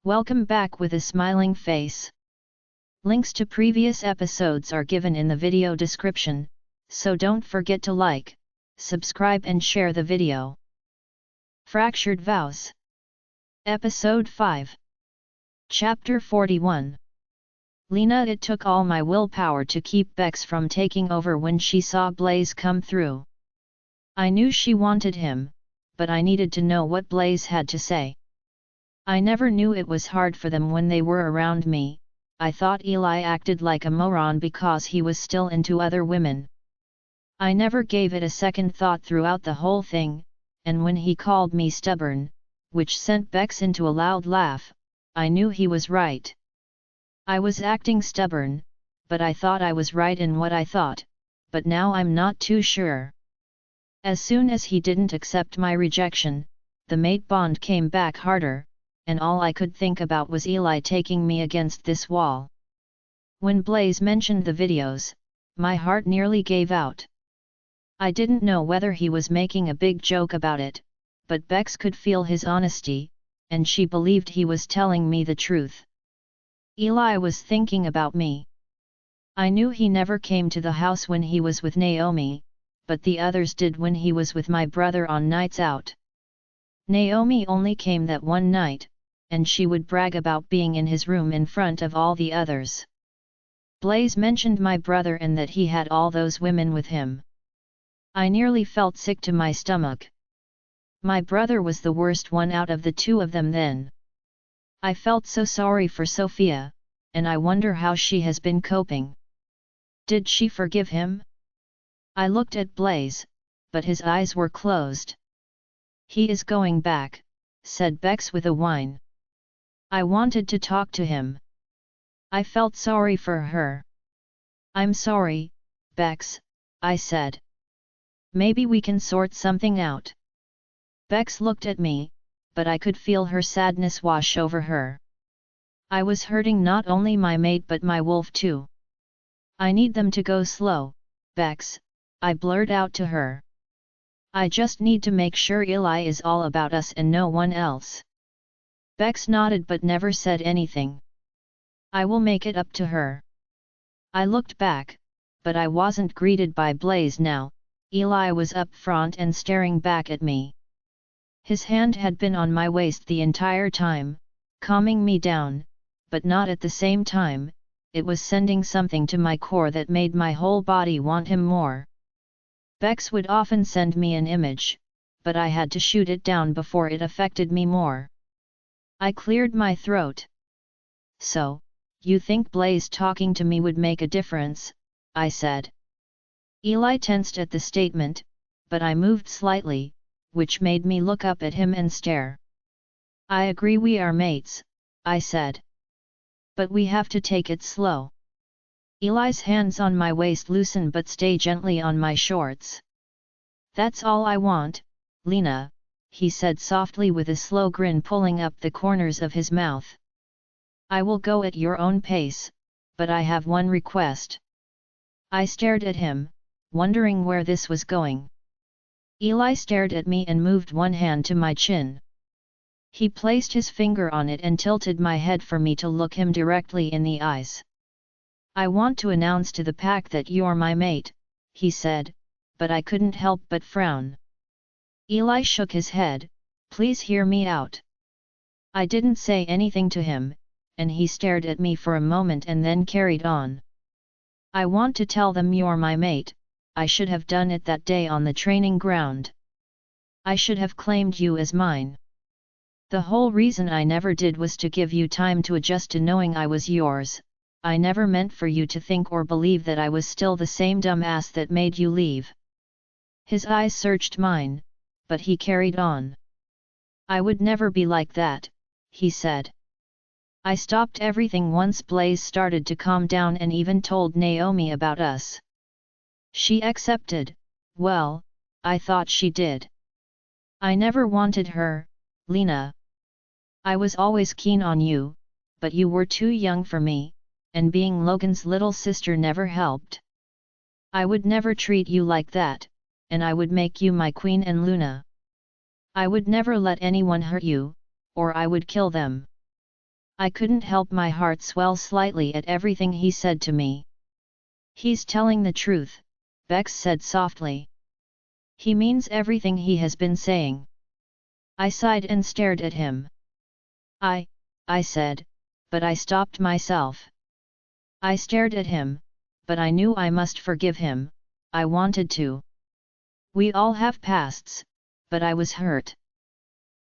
Welcome back with a smiling face. Links to previous episodes are given in the video description, so don't forget to like, subscribe and share the video. Fractured Vows. Episode 5. Chapter 41. Lena. It took all my willpower to keep Bex from taking over when she saw Blaze come through. I knew she wanted him, but I needed to know what Blaze had to say. I never knew it was hard for them when they were around me. I thought Eli acted like a moron because he was still into other women. I never gave it a second thought throughout the whole thing, and when he called me stubborn, which sent Bex into a loud laugh, I knew he was right. I was acting stubborn, but I thought I was right in what I thought, but now I'm not too sure. As soon as he didn't accept my rejection, the mate bond came back harder, and all I could think about was Eli taking me against this wall. When Blaze mentioned the videos, my heart nearly gave out. I didn't know whether he was making a big joke about it, but Bex could feel his honesty, and she believed he was telling me the truth. Eli was thinking about me. I knew he never came to the house when he was with Naomi, but the others did when he was with my brother on nights out. Naomi only came that one night, and she would brag about being in his room in front of all the others. Blaze mentioned my brother and that he had all those women with him. I nearly felt sick to my stomach. My brother was the worst one out of the two of them then. I felt so sorry for Sophia, and I wonder how she has been coping. Did she forgive him? I looked at Blaze, but his eyes were closed. He is going back, said Bex with a whine. I wanted to talk to him. I felt sorry for her. I'm sorry, Bex, I said. Maybe we can sort something out. Bex looked at me, but I could feel her sadness wash over her. I was hurting not only my mate but my wolf too. I need them to go slow, Bex, I blurted out to her. I just need to make sure Eli is all about us and no one else. Bex nodded but never said anything. I will make it up to her. I looked back, but I wasn't greeted by Blaze now. Eli was up front and staring back at me. His hand had been on my waist the entire time, calming me down, but not at the same time. It was sending something to my core that made my whole body want him more. Bex would often send me an image, but I had to shoot it down before it affected me more. I cleared my throat. So, you think Blaze talking to me would make a difference? I said. Eli tensed at the statement, but I moved slightly, which made me look up at him and stare. I agree we are mates, I said. But we have to take it slow. Eli's hands on my waist loosen but stay gently on my shorts. That's all I want, Lena, he said softly with a slow grin pulling up the corners of his mouth. I will go at your own pace, but I have one request. I stared at him, wondering where this was going. Eli stared at me and moved one hand to my chin. He placed his finger on it and tilted my head for me to look him directly in the eyes. I want to announce to the pack that you're my mate, he said, but I couldn't help but frown. Eli shook his head, please hear me out. I didn't say anything to him, and he stared at me for a moment and then carried on. I want to tell them you're my mate. I should have done it that day on the training ground. I should have claimed you as mine. The whole reason I never did was to give you time to adjust to knowing I was yours. I never meant for you to think or believe that I was still the same dumbass that made you leave. His eyes searched mine, but he carried on. I would never be like that, he said. I stopped everything once Blaze started to calm down and even told Naomi about us. She accepted, well, I thought she did. I never wanted her, Lena. I was always keen on you, but you were too young for me, and being Logan's little sister never helped. I would never treat you like that, and I would make you my queen and Luna. I would never let anyone hurt you, or I would kill them. I couldn't help my heart swell slightly at everything he said to me. He's telling the truth, Bex said softly. He means everything he has been saying. I sighed and stared at him. I said, but I stopped myself. I stared at him, but I knew I must forgive him, I wanted to. We all have pasts, but I was hurt.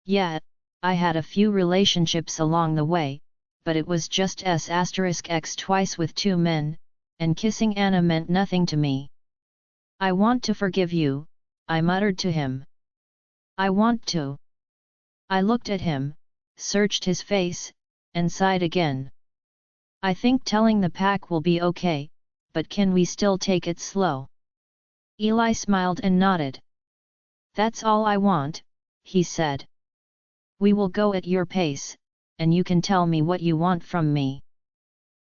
Yeah, I had a few relationships along the way, but it was just S*X twice with 2 men, and kissing Anna meant nothing to me. I want to forgive you, I muttered to him. I want to. I looked at him, searched his face, and sighed again. I think telling the pack will be okay, but can we still take it slow? Eli smiled and nodded. That's all I want, he said. We will go at your pace, and you can tell me what you want from me.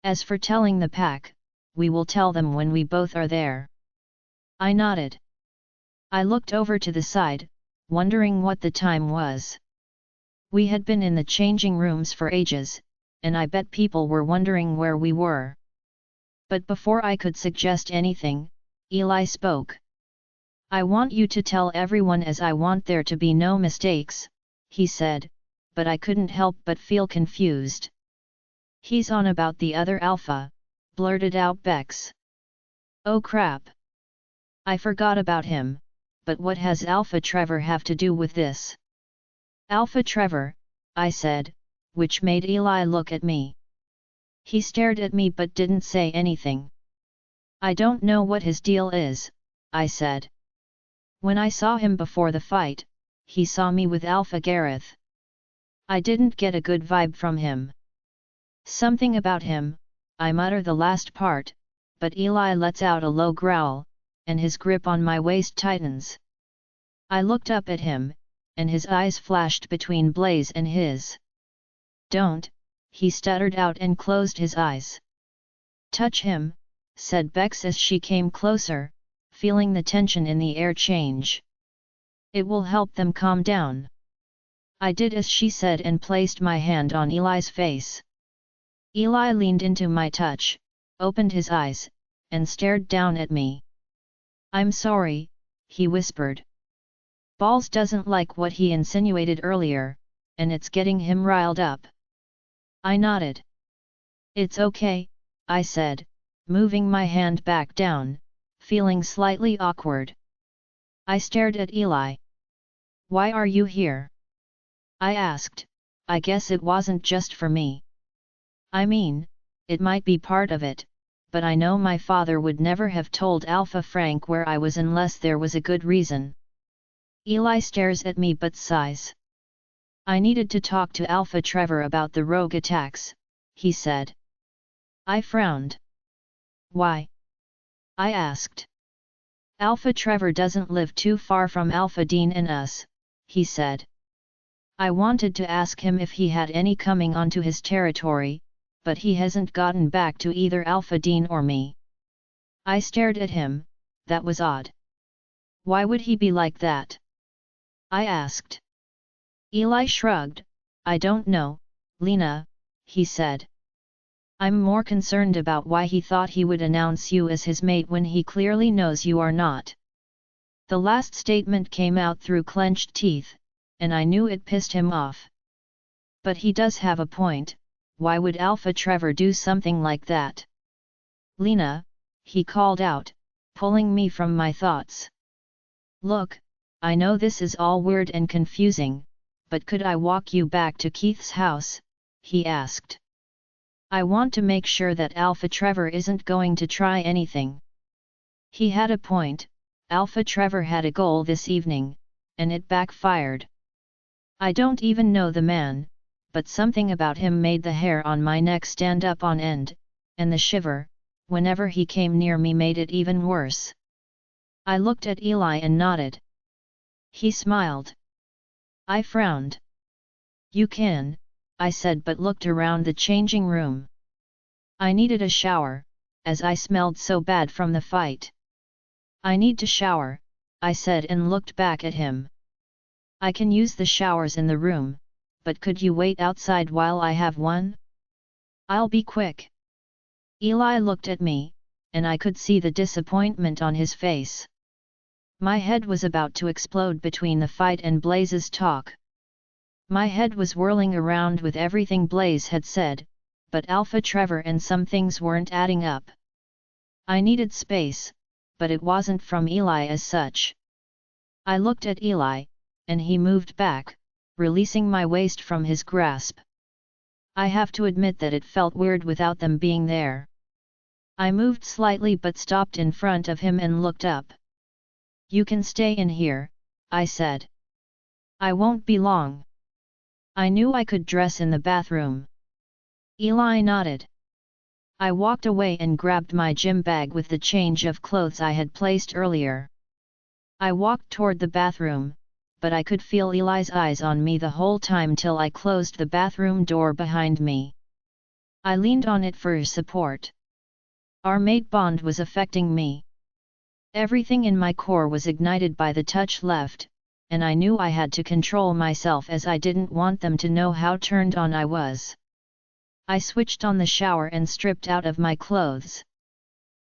As for telling the pack, we will tell them when we both are there. I nodded. I looked over to the side, wondering what the time was. We had been in the changing rooms for ages, and I bet people were wondering where we were. But before I could suggest anything, Eli spoke. I want you to tell everyone, as I want there to be no mistakes, he said, but I couldn't help but feel confused. He's on about the other Alpha, blurted out Bex. Oh crap! I forgot about him, but what has Alpha Trevor have to do with this? Alpha Trevor, I said, which made Eli look at me. He stared at me but didn't say anything. I don't know what his deal is, I said. When I saw him before the fight, he saw me with Alpha Gareth. I didn't get a good vibe from him. Something about him, I mutter the last part, but Eli lets out a low growl, and his grip on my waist tightens. I looked up at him, and his eyes flashed between Blaze and his. Don't, he stuttered out and closed his eyes. Touch him, said Bex as she came closer, feeling the tension in the air change. It will help them calm down. I did as she said and placed my hand on Eli's face. Eli leaned into my touch, opened his eyes, and stared down at me. I'm sorry, he whispered. Balls doesn't like what he insinuated earlier, and it's getting him riled up. I nodded. It's okay, I said, moving my hand back down, feeling slightly awkward. I stared at Eli. Why are you here? I asked. I guess it wasn't just for me. I mean, it might be part of it, but I know my father would never have told Alpha Frank where I was unless there was a good reason. Eli stares at me but sighs. I needed to talk to Alpha Trevor about the rogue attacks, he said. I frowned. Why? I asked. Alpha Trevor doesn't live too far from Alpha Dean and us, he said. I wanted to ask him if he had any coming onto his territory, but he hasn't gotten back to either Alpha Dean or me. I stared at him, that was odd. Why would he be like that? I asked. Eli shrugged. I don't know, Lena, he said. I'm more concerned about why he thought he would announce you as his mate when he clearly knows you are not. The last statement came out through clenched teeth, and I knew it pissed him off. But he does have a point. Why would Alpha Trevor do something like that? Lena, he called out, pulling me from my thoughts. Look, I know this is all weird and confusing, but could I walk you back to Keith's house? He asked. I want to make sure that Alpha Trevor isn't going to try anything. He had a point. Alpha Trevor had a goal this evening, and it backfired. I don't even know the man, but something about him made the hair on my neck stand up on end, and the shiver, whenever he came near me, made it even worse. I looked at Eli and nodded. He smiled. I frowned. You can, I said, but looked around the changing room. I needed a shower, as I smelled so bad from the fight. I need to shower, I said and looked back at him. I can use the showers in the room, but could you wait outside while I have one? I'll be quick. Eli looked at me, and I could see the disappointment on his face. My head was about to explode between the fight and Blaze's talk. My head was whirling around with everything Blaze had said, but Alpha Trevor and some things weren't adding up. I needed space, but it wasn't from Eli as such. I looked at Eli, and he moved back, releasing my waist from his grasp. I have to admit that it felt weird without them being there. I moved slightly but stopped in front of him and looked up. "You can stay in here," I said. "I won't be long." I knew I could dress in the bathroom. Eli nodded. I walked away and grabbed my gym bag with the change of clothes I had placed earlier. I walked toward the bathroom, but I could feel Eli's eyes on me the whole time till I closed the bathroom door behind me. I leaned on it for support. Our mate bond was affecting me. Everything in my core was ignited by the touch left, and I knew I had to control myself as I didn't want them to know how turned on I was. I switched on the shower and stripped out of my clothes.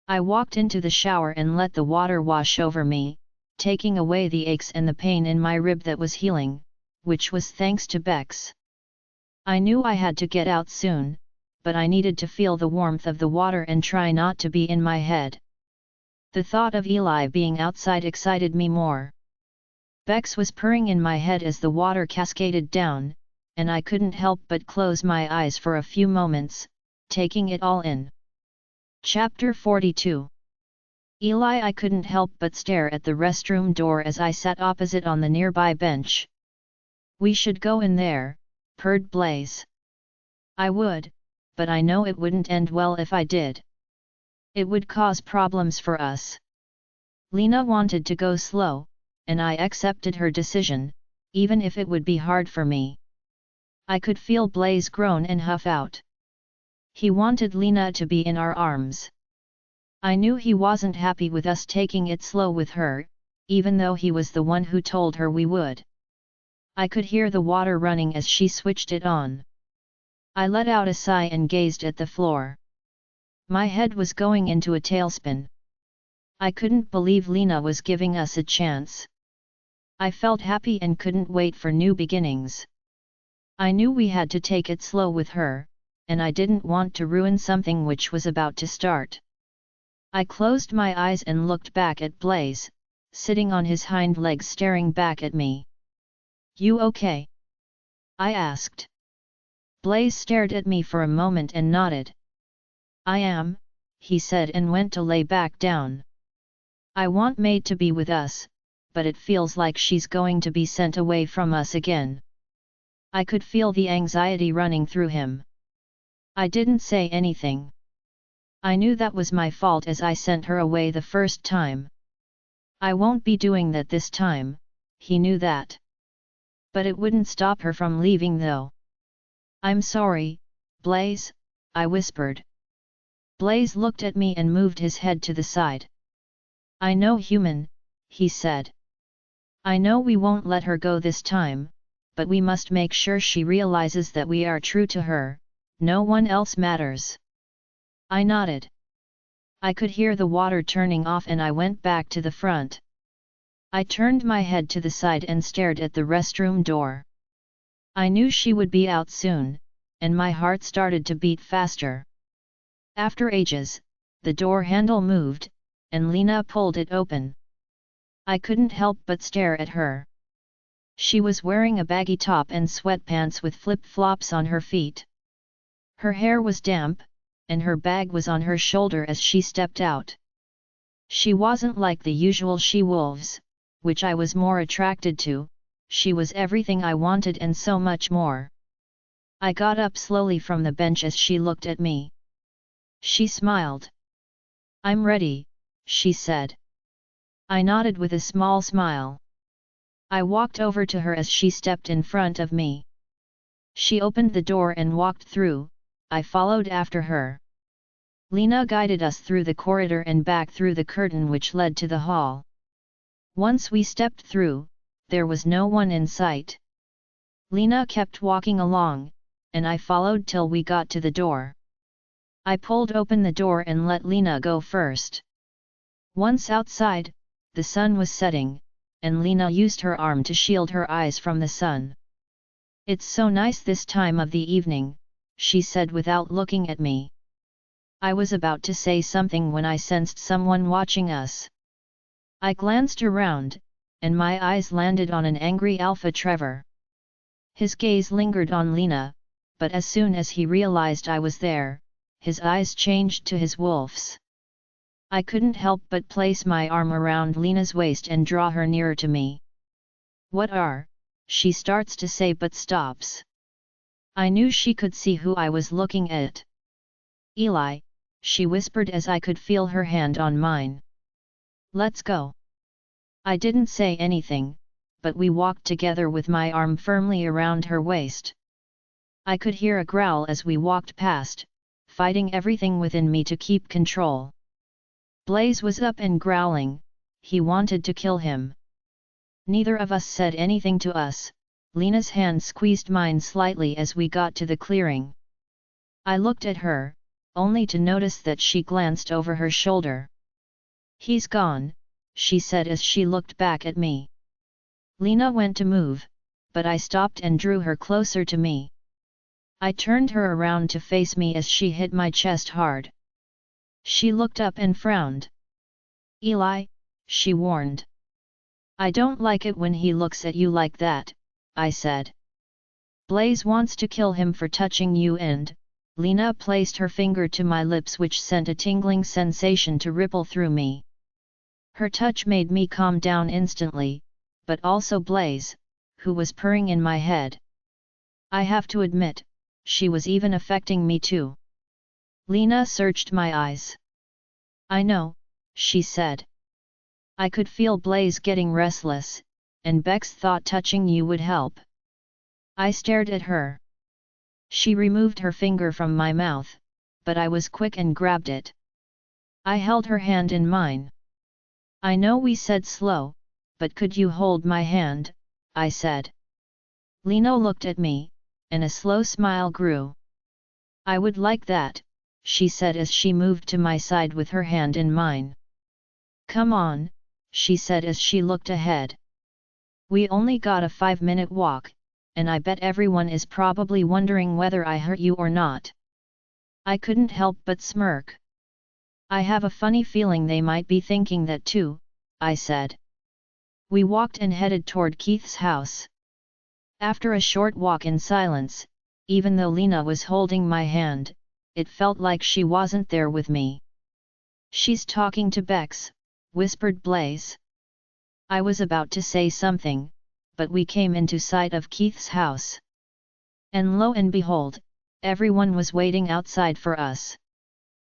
I walked into the shower and let the water wash over me, taking away the aches and the pain in my rib that was healing, which was thanks to Bex. I knew I had to get out soon, but I needed to feel the warmth of the water and try not to be in my head. The thought of Eli being outside excited me more. Bex was purring in my head as the water cascaded down, and I couldn't help but close my eyes for a few moments, taking it all in. Chapter 42. Eli. I couldn't help but stare at the restroom door as I sat opposite on the nearby bench. "We should go in there," purred Blaze. "I would, but I know it wouldn't end well if I did. It would cause problems for us." Lena wanted to go slow, and I accepted her decision, even if it would be hard for me. I could feel Blaze groan and huff out. He wanted Lena to be in our arms. I knew he wasn't happy with us taking it slow with her, even though he was the one who told her we would. I could hear the water running as she switched it on. I let out a sigh and gazed at the floor. My head was going into a tailspin. I couldn't believe Lena was giving us a chance. I felt happy and couldn't wait for new beginnings. I knew we had to take it slow with her, and I didn't want to ruin something which was about to start. I closed my eyes and looked back at Blaze, sitting on his hind legs staring back at me. "You okay?" I asked. Blaze stared at me for a moment and nodded. "I am," he said and went to lay back down. "I want Mate to be with us, but it feels like she's going to be sent away from us again." I could feel the anxiety running through him. I didn't say anything. I knew that was my fault as I sent her away the first time. I won't be doing that this time, he knew that. But it wouldn't stop her from leaving though. "I'm sorry, Blaze," I whispered. Blaze looked at me and moved his head to the side. "I know, human," he said. "I know we won't let her go this time, but we must make sure she realizes that we are true to her, no one else matters." I nodded. I could hear the water turning off and I went back to the front. I turned my head to the side and stared at the restroom door. I knew she would be out soon, and my heart started to beat faster. After ages, the door handle moved, and Lena pulled it open. I couldn't help but stare at her. She was wearing a baggy top and sweatpants with flip-flops on her feet. Her hair was damp, and her bag was on her shoulder as she stepped out. She wasn't like the usual she-wolves, which I was more attracted to. She was everything I wanted and so much more. I got up slowly from the bench as she looked at me. She smiled. "I'm ready," she said. I nodded with a small smile. I walked over to her as she stepped in front of me. She opened the door and walked through, I followed after her. Lena guided us through the corridor and back through the curtain which led to the hall. Once we stepped through, there was no one in sight. Lena kept walking along, and I followed till we got to the door. I pulled open the door and let Lena go first. Once outside, the sun was setting, and Lena used her arm to shield her eyes from the sun. "It's so nice this time of the evening," she said without looking at me. I was about to say something when I sensed someone watching us. I glanced around, and my eyes landed on an angry alpha Trevor. His gaze lingered on Lena, but as soon as he realized I was there, his eyes changed to his wolf's. I couldn't help but place my arm around Lena's waist and draw her nearer to me. "What are," she starts to say but stops. I knew she could see who I was looking at. "Eli," she whispered as I could feel her hand on mine. "Let's go." I didn't say anything, but we walked together with my arm firmly around her waist. I could hear a growl as we walked past, fighting everything within me to keep control. Blaze was up and growling. He wanted to kill him. Neither of us said anything to us. Lena's hand squeezed mine slightly as we got to the clearing. I looked at her, only to notice that she glanced over her shoulder. "He's gone," she said as she looked back at me. Lena went to move, but I stopped and drew her closer to me. I turned her around to face me as she hit my chest hard. She looked up and frowned. "Eli," she warned. "I don't like it when he looks at you like that," I said. "Blaze wants to kill him for touching you and," Lena placed her finger to my lips which sent a tingling sensation to ripple through me. Her touch made me calm down instantly, but also Blaze, who was purring in my head. I have to admit, she was even affecting me too. Lena searched my eyes. "I know," she said. "I could feel Blaze getting restless, and Bex thought touching you would help." I stared at her. She removed her finger from my mouth, but I was quick and grabbed it. I held her hand in mine. "I know we said slow, but could you hold my hand?" I said. Lena looked at me, and a slow smile grew. "I would like that," she said as she moved to my side with her hand in mine. "Come on," she said as she looked ahead. "We only got a 5-minute walk, and I bet everyone is probably wondering whether I hurt you or not." I couldn't help but smirk. "I have a funny feeling they might be thinking that too," I said. We walked and headed toward Keith's house. After a short walk in silence, even though Lena was holding my hand, it felt like she wasn't there with me. "She's talking to Bex," whispered Blaze. I was about to say something, but we came into sight of Keith's house. And lo and behold, everyone was waiting outside for us.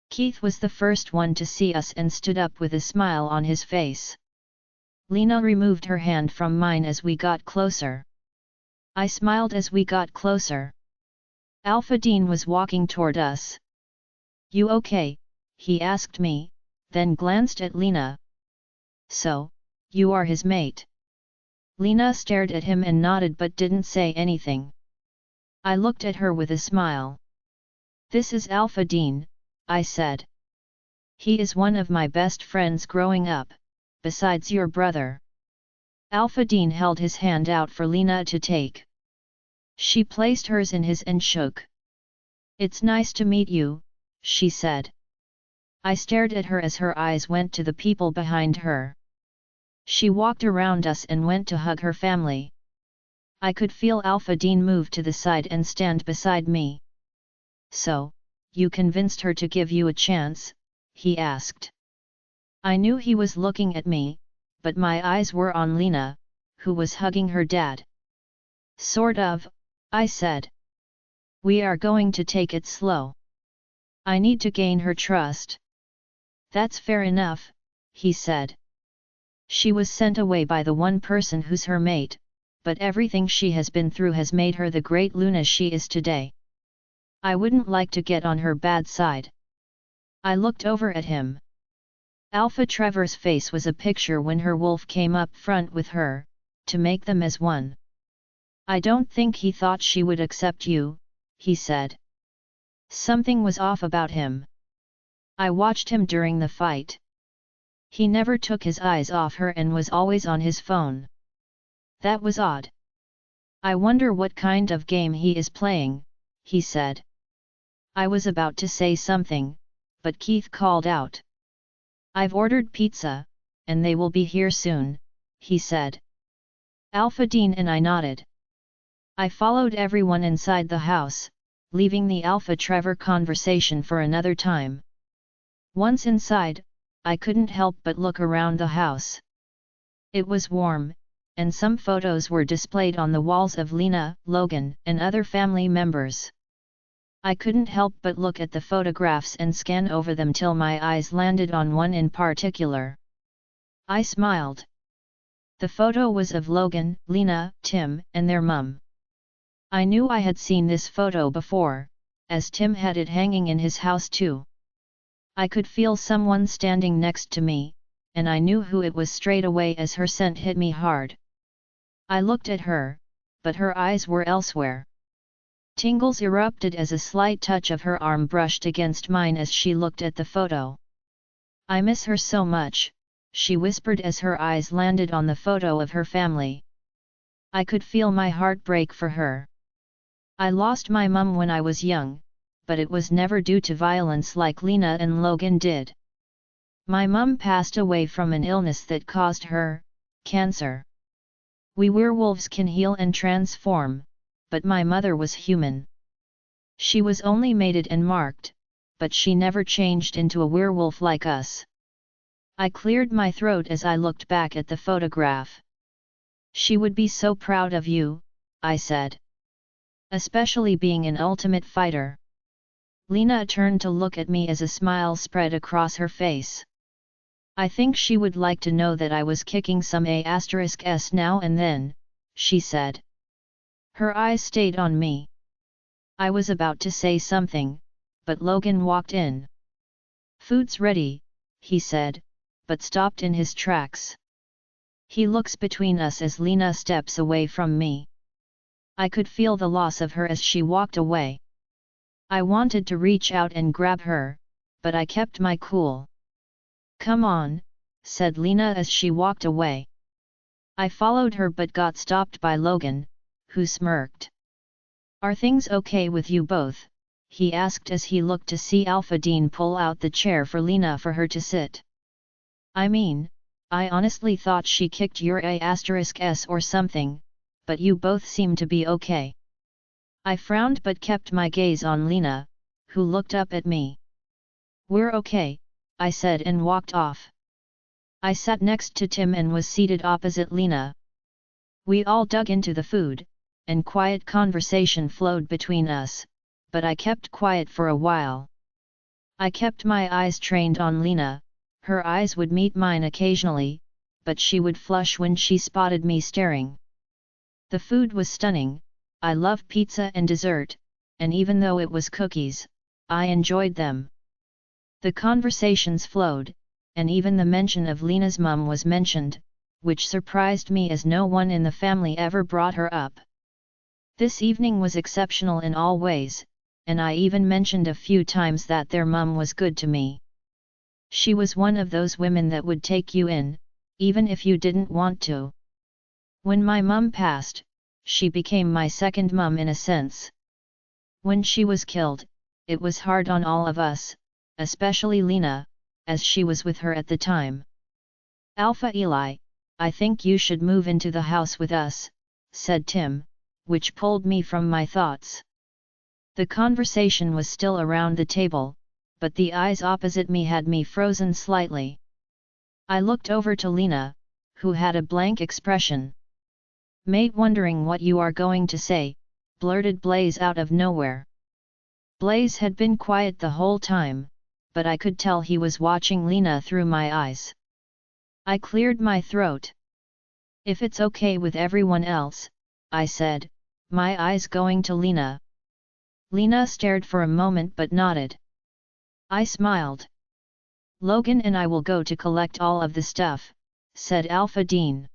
Keith was the first one to see us and stood up with a smile on his face. Lena removed her hand from mine as we got closer. I smiled as we got closer. Alpha Dean was walking toward us. "You okay?" he asked me, then glanced at Lena. "So, you are his mate?" Lena stared at him and nodded but didn't say anything. I looked at her with a smile. "This is Alpha Dean," I said. "He is one of my best friends growing up, besides your brother." Alpha Dean held his hand out for Lena to take. She placed hers in his and shook. "It's nice to meet you," she said. I stared at her as her eyes went to the people behind her. She walked around us and went to hug her family. I could feel Alpha Dean move to the side and stand beside me. "So, you convinced her to give you a chance?" he asked. I knew he was looking at me, but my eyes were on Lena, who was hugging her dad. "Sort of," I said. "We are going to take it slow. I need to gain her trust." "That's fair enough," he said. "She was sent away by the one person who's her mate, but everything she has been through has made her the great Luna she is today. I wouldn't like to get on her bad side." I looked over at him. Alpha Trevor's face was a picture when her wolf came up front with her, to make them as one. "I don't think he thought she would accept you," he said. Something was off about him. I watched him during the fight. He never took his eyes off her and was always on his phone. That was odd. I wonder what kind of game he is playing, he said. I was about to say something, but Keith called out. I've ordered pizza, and they will be here soon, he said. Alpha Dean and I nodded. I followed everyone inside the house, leaving the Alpha Trevor conversation for another time. Once inside, I couldn't help but look around the house. It was warm, and some photos were displayed on the walls of Lena, Logan, and other family members. I couldn't help but look at the photographs and scan over them till my eyes landed on one in particular. I smiled. The photo was of Logan, Lena, Tim, and their mum. I knew I had seen this photo before, as Tim had it hanging in his house too. I could feel someone standing next to me, and I knew who it was straight away as her scent hit me hard. I looked at her, but her eyes were elsewhere. Tingles erupted as a slight touch of her arm brushed against mine as she looked at the photo. I miss her so much, she whispered as her eyes landed on the photo of her family. I could feel my heart break for her. I lost my mum when I was young, but it was never due to violence like Lena and Logan did. My mum passed away from an illness that caused her cancer. We werewolves can heal and transform, but my mother was human. She was only mated and marked, but she never changed into a werewolf like us. I cleared my throat as I looked back at the photograph. She would be so proud of you, I said. Especially being an ultimate fighter. Lena turned to look at me as a smile spread across her face. I think she would like to know that I was kicking some *s now and then, she said. Her eyes stayed on me. I was about to say something, but Logan walked in. Food's ready, he said, but stopped in his tracks. He looks between us as Lena steps away from me. I could feel the loss of her as she walked away. I wanted to reach out and grab her, but I kept my cool. Come on, said Lena as she walked away. I followed her but got stopped by Logan, who smirked. Are things okay with you both? He asked as he looked to see Alpha Dean pull out the chair for Lena for her to sit. I mean, I honestly thought she kicked your *s or something, but you both seem to be okay. I frowned but kept my gaze on Lena, who looked up at me. We're okay, I said and walked off. I sat next to Tim and was seated opposite Lena. We all dug into the food, and quiet conversation flowed between us, but I kept quiet for a while. I kept my eyes trained on Lena. Her eyes would meet mine occasionally, but she would flush when she spotted me staring. The food was stunning. I love pizza and dessert, and even though it was cookies, I enjoyed them. The conversations flowed, and even the mention of Lena's mum was mentioned, which surprised me as no one in the family ever brought her up. This evening was exceptional in all ways, and I even mentioned a few times that their mum was good to me. She was one of those women that would take you in, even if you didn't want to. When my mum passed, she became my second mum in a sense. When she was killed, it was hard on all of us, especially Lena, as she was with her at the time. Alpha Eli, I think you should move into the house with us, said Tim, which pulled me from my thoughts. The conversation was still around the table, but the eyes opposite me had me frozen slightly. I looked over to Lena, who had a blank expression. Mate, wondering what you are going to say, blurted Blaze out of nowhere. Blaze had been quiet the whole time, but I could tell he was watching Lena through my eyes. I cleared my throat. If it's okay with everyone else, I said, my eyes going to Lena. Lena stared for a moment but nodded. I smiled. Logan and I will go to collect all of the stuff, said Alpha Dean.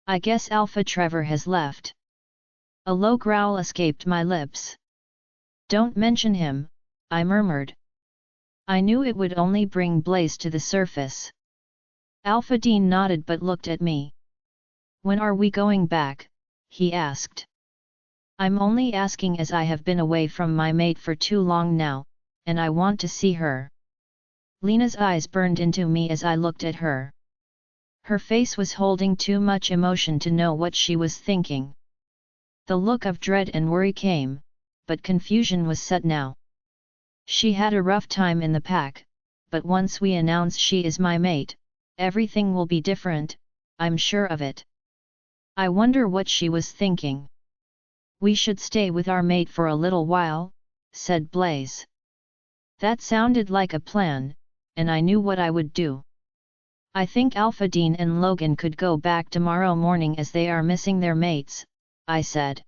I guess Alpha Trevor has left. A low growl escaped my lips. Don't mention him, I murmured. I knew it would only bring Blaze to the surface. Alpha Dean nodded but looked at me. When are we going back? He asked. I'm only asking as I have been away from my mate for too long now, and I want to see her. Lena's eyes burned into me as I looked at her. Her face was holding too much emotion to know what she was thinking. The look of dread and worry came, but confusion was set now. She had a rough time in the pack, but once we announce she is my mate, everything will be different, I'm sure of it. I wonder what she was thinking. We should stay with our mate for a little while, said Blaze. That sounded like a plan, and I knew what I would do. I think Alpha Dean and Logan could go back tomorrow morning as they are missing their mates, I said.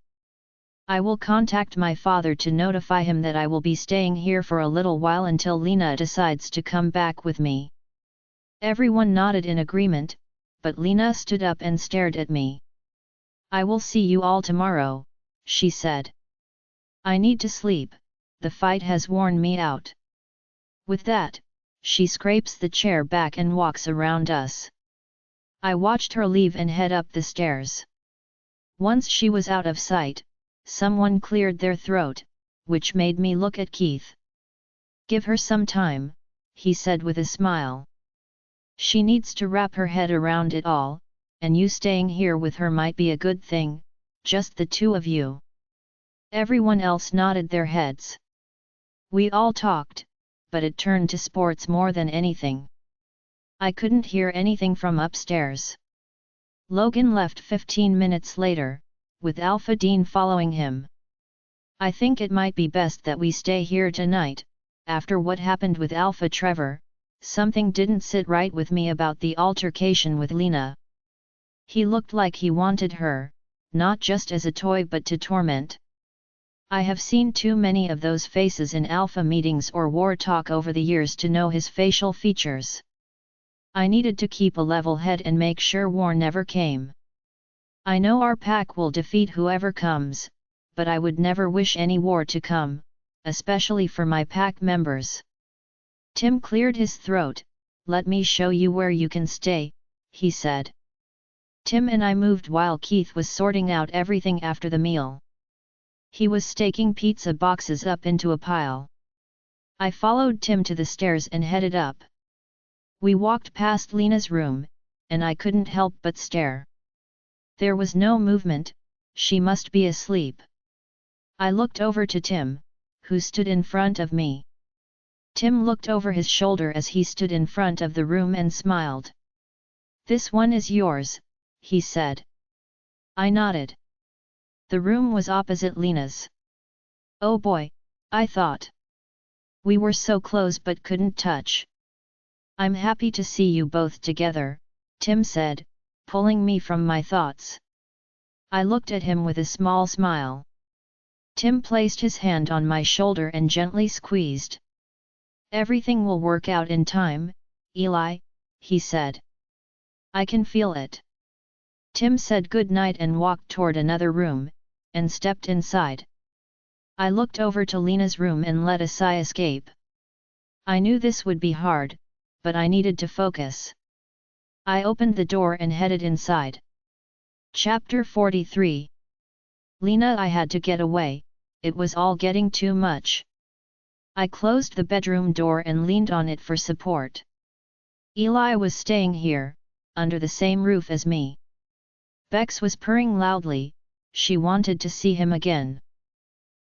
I will contact my father to notify him that I will be staying here for a little while until Lena decides to come back with me. Everyone nodded in agreement, but Lena stood up and stared at me. I will see you all tomorrow, she said. I need to sleep, the fight has worn me out. With that, she scrapes the chair back and walks around us. I watched her leave and head up the stairs. Once she was out of sight, someone cleared their throat, which made me look at Keith. Give her some time, he said with a smile. She needs to wrap her head around it all, and you staying here with her might be a good thing, just the two of you. Everyone else nodded their heads. We all talked, but it turned to sports more than anything. I couldn't hear anything from upstairs. Logan left 15 minutes later, with Alpha Dean following him. I think it might be best that we stay here tonight. After what happened with Alpha Trevor, something didn't sit right with me about the altercation with Lena. He looked like he wanted her, not just as a toy but to torment. I have seen too many of those faces in Alpha meetings or war talk over the years to know his facial features. I needed to keep a level head and make sure war never came. I know our pack will defeat whoever comes, but I would never wish any war to come, especially for my pack members. Tim cleared his throat. Let me show you where you can stay, he said. Tim and I moved while Keith was sorting out everything after the meal. He was staking pizza boxes up into a pile. I followed Tim to the stairs and headed up. We walked past Lena's room, and I couldn't help but stare. There was no movement, she must be asleep. I looked over to Tim, who stood in front of me. Tim looked over his shoulder as he stood in front of the room and smiled. This one is yours, he said. I nodded. The room was opposite Lena's. Oh boy, I thought. We were so close but couldn't touch. I'm happy to see you both together, Tim said, pulling me from my thoughts. I looked at him with a small smile. Tim placed his hand on my shoulder and gently squeezed. Everything will work out in time, Eli, he said. I can feel it. Tim said good night and walked toward another room, and stepped inside. I looked over to Lena's room and let a sigh escape. I knew this would be hard, but I needed to focus. I opened the door and headed inside. Chapter 43. Lena, I had to get away, it was all getting too much. I closed the bedroom door and leaned on it for support. Eli was staying here, under the same roof as me. Bex was purring loudly, she wanted to see him again.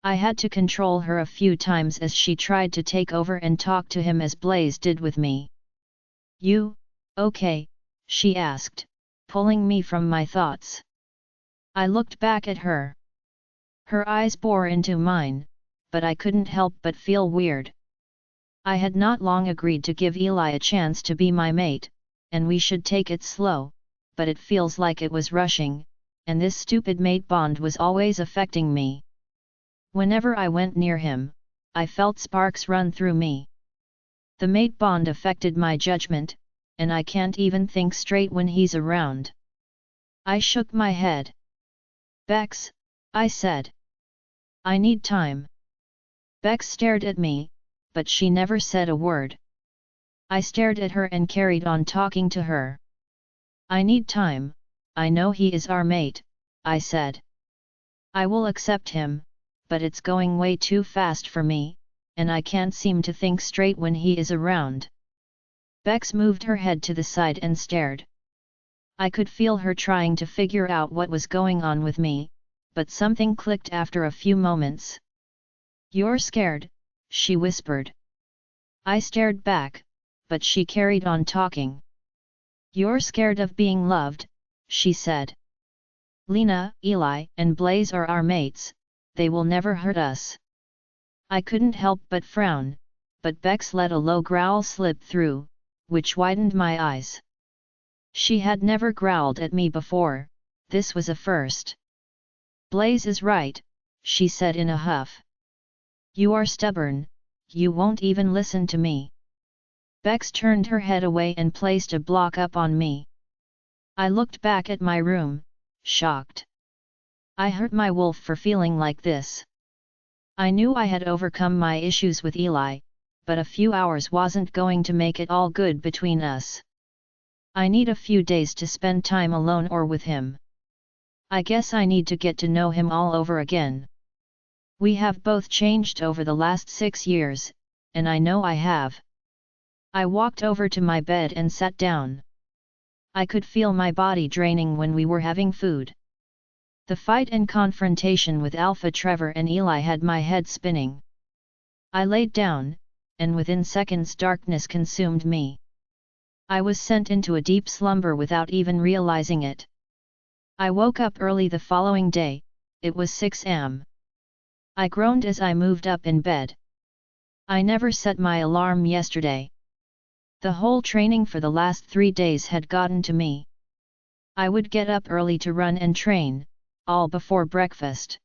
I had to control her a few times as she tried to take over and talk to him as Blaze did with me. You, okay? She asked, pulling me from my thoughts. I looked back at her. Her eyes bore into mine, but I couldn't help but feel weird. I had not long agreed to give Eli a chance to be my mate, and we should take it slow, but it feels like it was rushing, and this stupid mate bond was always affecting me. Whenever I went near him, I felt sparks run through me. The mate bond affected my judgment, and I can't even think straight when he's around. I shook my head. Bex, I said. I need time. Bex stared at me, but she never said a word. I stared at her and carried on talking to her. I need time, I know he is our mate, I said. I will accept him, but it's going way too fast for me, and I can't seem to think straight when he is around. Bex moved her head to the side and stared. I could feel her trying to figure out what was going on with me, but something clicked after a few moments. You're scared, she whispered. I stared back, but she carried on talking. You're scared of being loved, she said. Lena, Eli, and Blaze are our mates, they will never hurt us. I couldn't help but frown, but Bex let a low growl slip through, which widened my eyes. She had never growled at me before, this was a first. Blaze is right, she said in a huff. You are stubborn, you won't even listen to me. Bex turned her head away and placed a block up on me. I looked back at my room, shocked. I hurt my wolf for feeling like this. I knew I had overcome my issues with Eli, but a few hours wasn't going to make it all good between us. I need a few days to spend time alone or with him. I guess I need to get to know him all over again. We have both changed over the last 6 years, and I know I have. I walked over to my bed and sat down. I could feel my body draining when we were having food. The fight and confrontation with Alpha Trevor and Eli had my head spinning. I laid down, and within seconds darkness consumed me. I was sent into a deep slumber without even realizing it. I woke up early the following day, it was 6 am. I groaned as I moved up in bed. I never set my alarm yesterday. The whole training for the last 3 days had gotten to me. I would get up early to run and train, all before breakfast.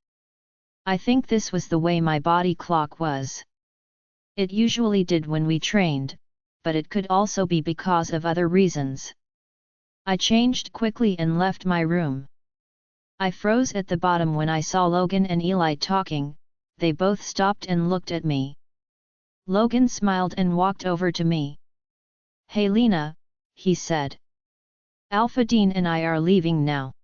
I think this was the way my body clock was. It usually did when we trained, but it could also be because of other reasons. I changed quickly and left my room. I froze at the bottom when I saw Logan and Eli talking, they both stopped and looked at me. Logan smiled and walked over to me. Hey Lena, he said. Alpha Dean and I are leaving now.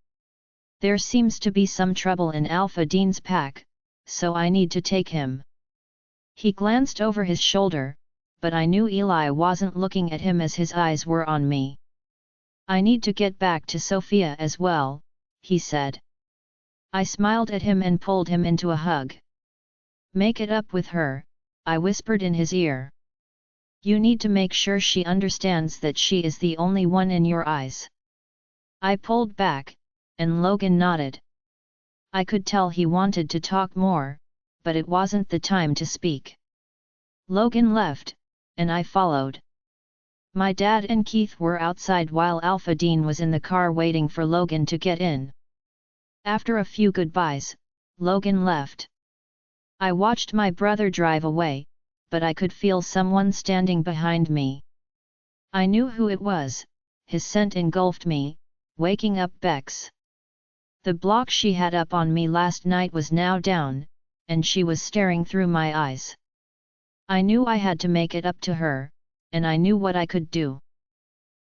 There seems to be some trouble in Alpha Dean's pack, so I need to take him. He glanced over his shoulder, but I knew Eli wasn't looking at him as his eyes were on me. I need to get back to Sophia as well, he said. I smiled at him and pulled him into a hug. Make it up with her, I whispered in his ear. You need to make sure she understands that she is the only one in your eyes. I pulled back, and Logan nodded. I could tell he wanted to talk more, but it wasn't the time to speak. Logan left, and I followed. My dad and Keith were outside while Alpha Dean was in the car waiting for Logan to get in. After a few goodbyes, Logan left. I watched my brother drive away, but I could feel someone standing behind me. I knew who it was, his scent engulfed me, waking up Bex. The block she had up on me last night was now down, and she was staring through my eyes. I knew I had to make it up to her, and I knew what I could do.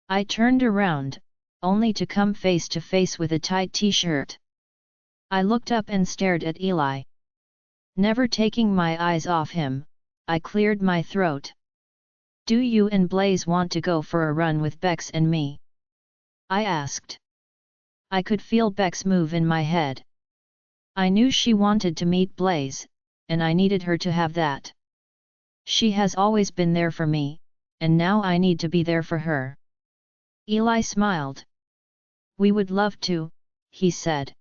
I turned around, only to come face to face with a tight t-shirt. I looked up and stared at Eli. Never taking my eyes off him, I cleared my throat. Do you and Blaze want to go for a run with Bex and me? I asked. I could feel Bex move in my head. I knew she wanted to meet Blaze, and I needed her to have that. She has always been there for me, and now I need to be there for her. Eli smiled. We would love to, he said.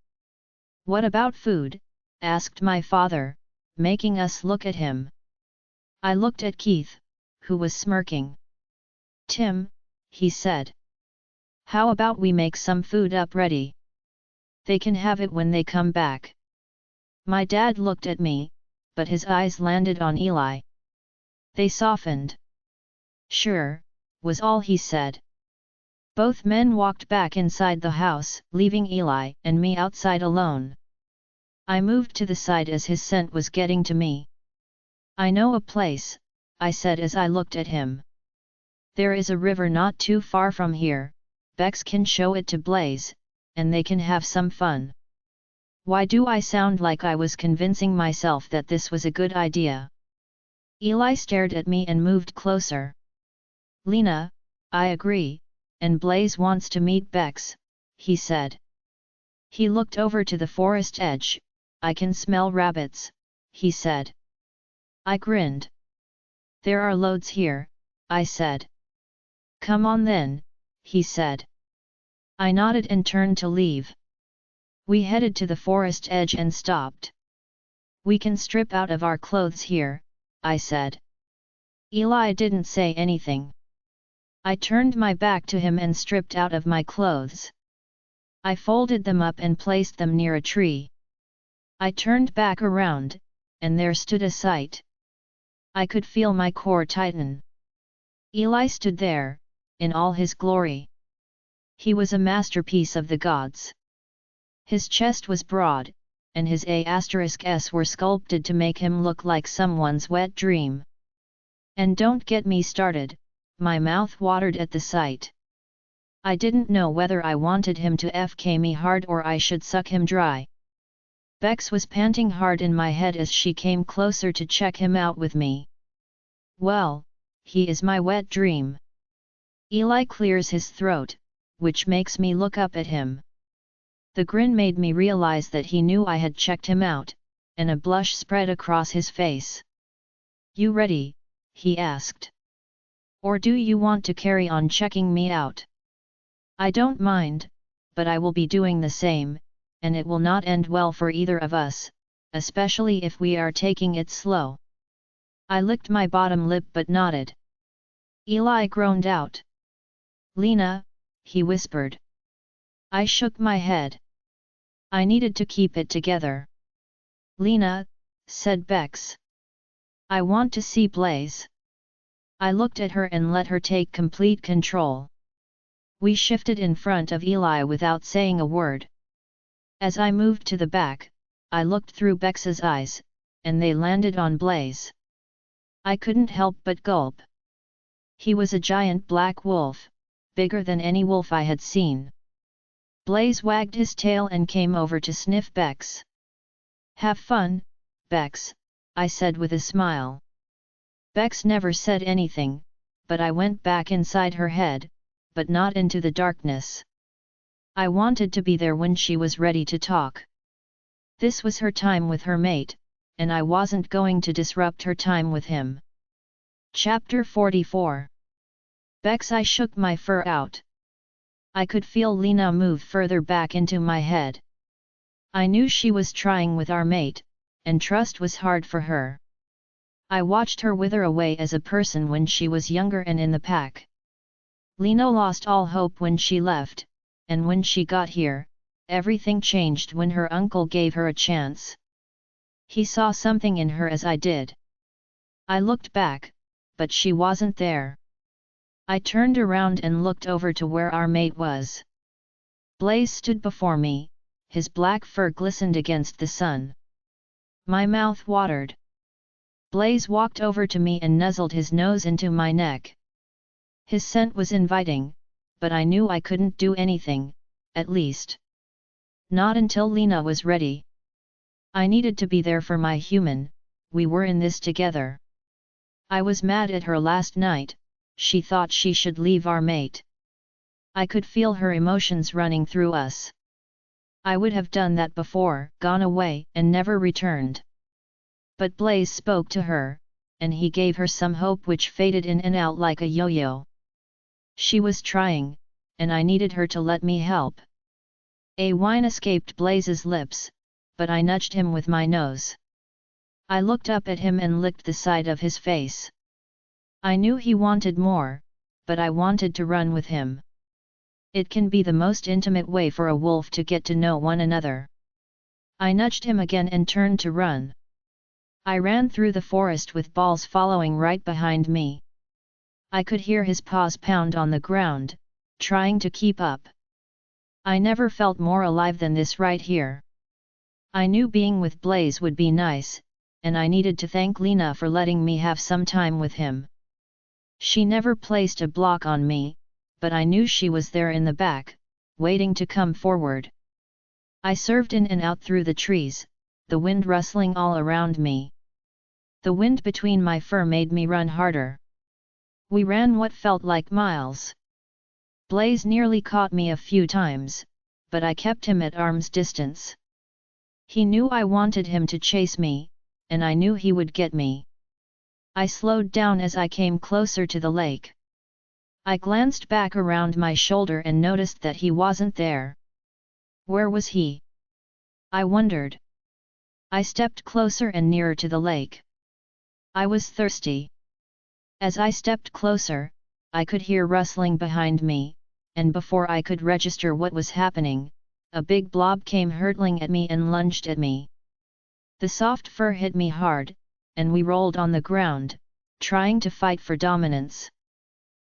What about food? Asked my father, making us look at him. I looked at Keith, who was smirking. Tim, he said. How about we make some food up ready? They can have it when they come back. My dad looked at me, but his eyes landed on Eli. They softened. Sure, was all he said. Both men walked back inside the house, leaving Eli and me outside alone. I moved to the side as his scent was getting to me. I know a place, I said as I looked at him. There is a river not too far from here, Bex can show it to Blaze, and they can have some fun. Why do I sound like I was convincing myself that this was a good idea? Eli stared at me and moved closer. Lena, I agree, and Blaze wants to meet Bex, he said. He looked over to the forest edge. I can smell rabbits, he said. I grinned. There are loads here, I said. Come on then, he said. I nodded and turned to leave. We headed to the forest edge and stopped. We can strip out of our clothes here, I said. Eli didn't say anything. I turned my back to him and stripped out of my clothes. I folded them up and placed them near a tree. I turned back around, and there stood a sight. I could feel my core tighten. Eli stood there, in all his glory. He was a masterpiece of the gods. His chest was broad, and his A's were sculpted to make him look like someone's wet dream. And don't get me started, my mouth watered at the sight. I didn't know whether I wanted him to FK me hard or I should suck him dry. Bex was panting hard in my head as she came closer to check him out with me. Well, he is my wet dream. Eli clears his throat, which makes me look up at him. The grin made me realize that he knew I had checked him out, and a blush spread across his face. You ready? He asked. Or do you want to carry on checking me out? I don't mind, but I will be doing the same, and it will not end well for either of us, especially if we are taking it slow. I licked my bottom lip but nodded. Eli groaned out. Lena, he whispered. I shook my head. I needed to keep it together. Lena, said Bex. I want to see Blaze. I looked at her and let her take complete control. We shifted in front of Eli without saying a word. As I moved to the back, I looked through Bex's eyes, and they landed on Blaze. I couldn't help but gulp. He was a giant black wolf, bigger than any wolf I had seen. Blaze wagged his tail and came over to sniff Bex. Have fun, Bex, I said with a smile. Bex never said anything, but I went back inside her head, but not into the darkness. I wanted to be there when she was ready to talk. This was her time with her mate, and I wasn't going to disrupt her time with him. Chapter 44. Bex. I shook my fur out. I could feel Lena move further back into my head. I knew she was trying with our mate, and trust was hard for her. I watched her wither away as a person when she was younger and in the pack. Lena lost all hope when she left, and when she got here, everything changed when her uncle gave her a chance. He saw something in her as I did. I looked back, but she wasn't there. I turned around and looked over to where our mate was. Blaze stood before me, his black fur glistened against the sun. My mouth watered. Blaze walked over to me and nuzzled his nose into my neck. His scent was inviting, but I knew I couldn't do anything, at least. Not until Lena was ready. I needed to be there for my human, we were in this together. I was mad at her last night, she thought she should leave our mate. I could feel her emotions running through us. I would have done that before, gone away and never returned. But Blaze spoke to her, and he gave her some hope which faded in and out like a yo-yo. She was trying, and I needed her to let me help. A whine escaped Blaze's lips, but I nudged him with my nose. I looked up at him and licked the side of his face. I knew he wanted more, but I wanted to run with him. It can be the most intimate way for a wolf to get to know one another. I nudged him again and turned to run. I ran through the forest with Balls following right behind me. I could hear his paws pound on the ground, trying to keep up. I never felt more alive than this right here. I knew being with Blaze would be nice, and I needed to thank Lena for letting me have some time with him. She never placed a block on me, but I knew she was there in the back, waiting to come forward. I surveyed in and out through the trees, the wind rustling all around me. The wind between my fur made me run harder. We ran what felt like miles. Blaze nearly caught me a few times, but I kept him at arm's distance. He knew I wanted him to chase me, and I knew he would get me. I slowed down as I came closer to the lake. I glanced back around my shoulder and noticed that he wasn't there. Where was he? I wondered. I stepped closer and nearer to the lake. I was thirsty. As I stepped closer, I could hear rustling behind me, and before I could register what was happening, a big blob came hurtling at me and lunged at me. The soft fur hit me hard, and we rolled on the ground, trying to fight for dominance.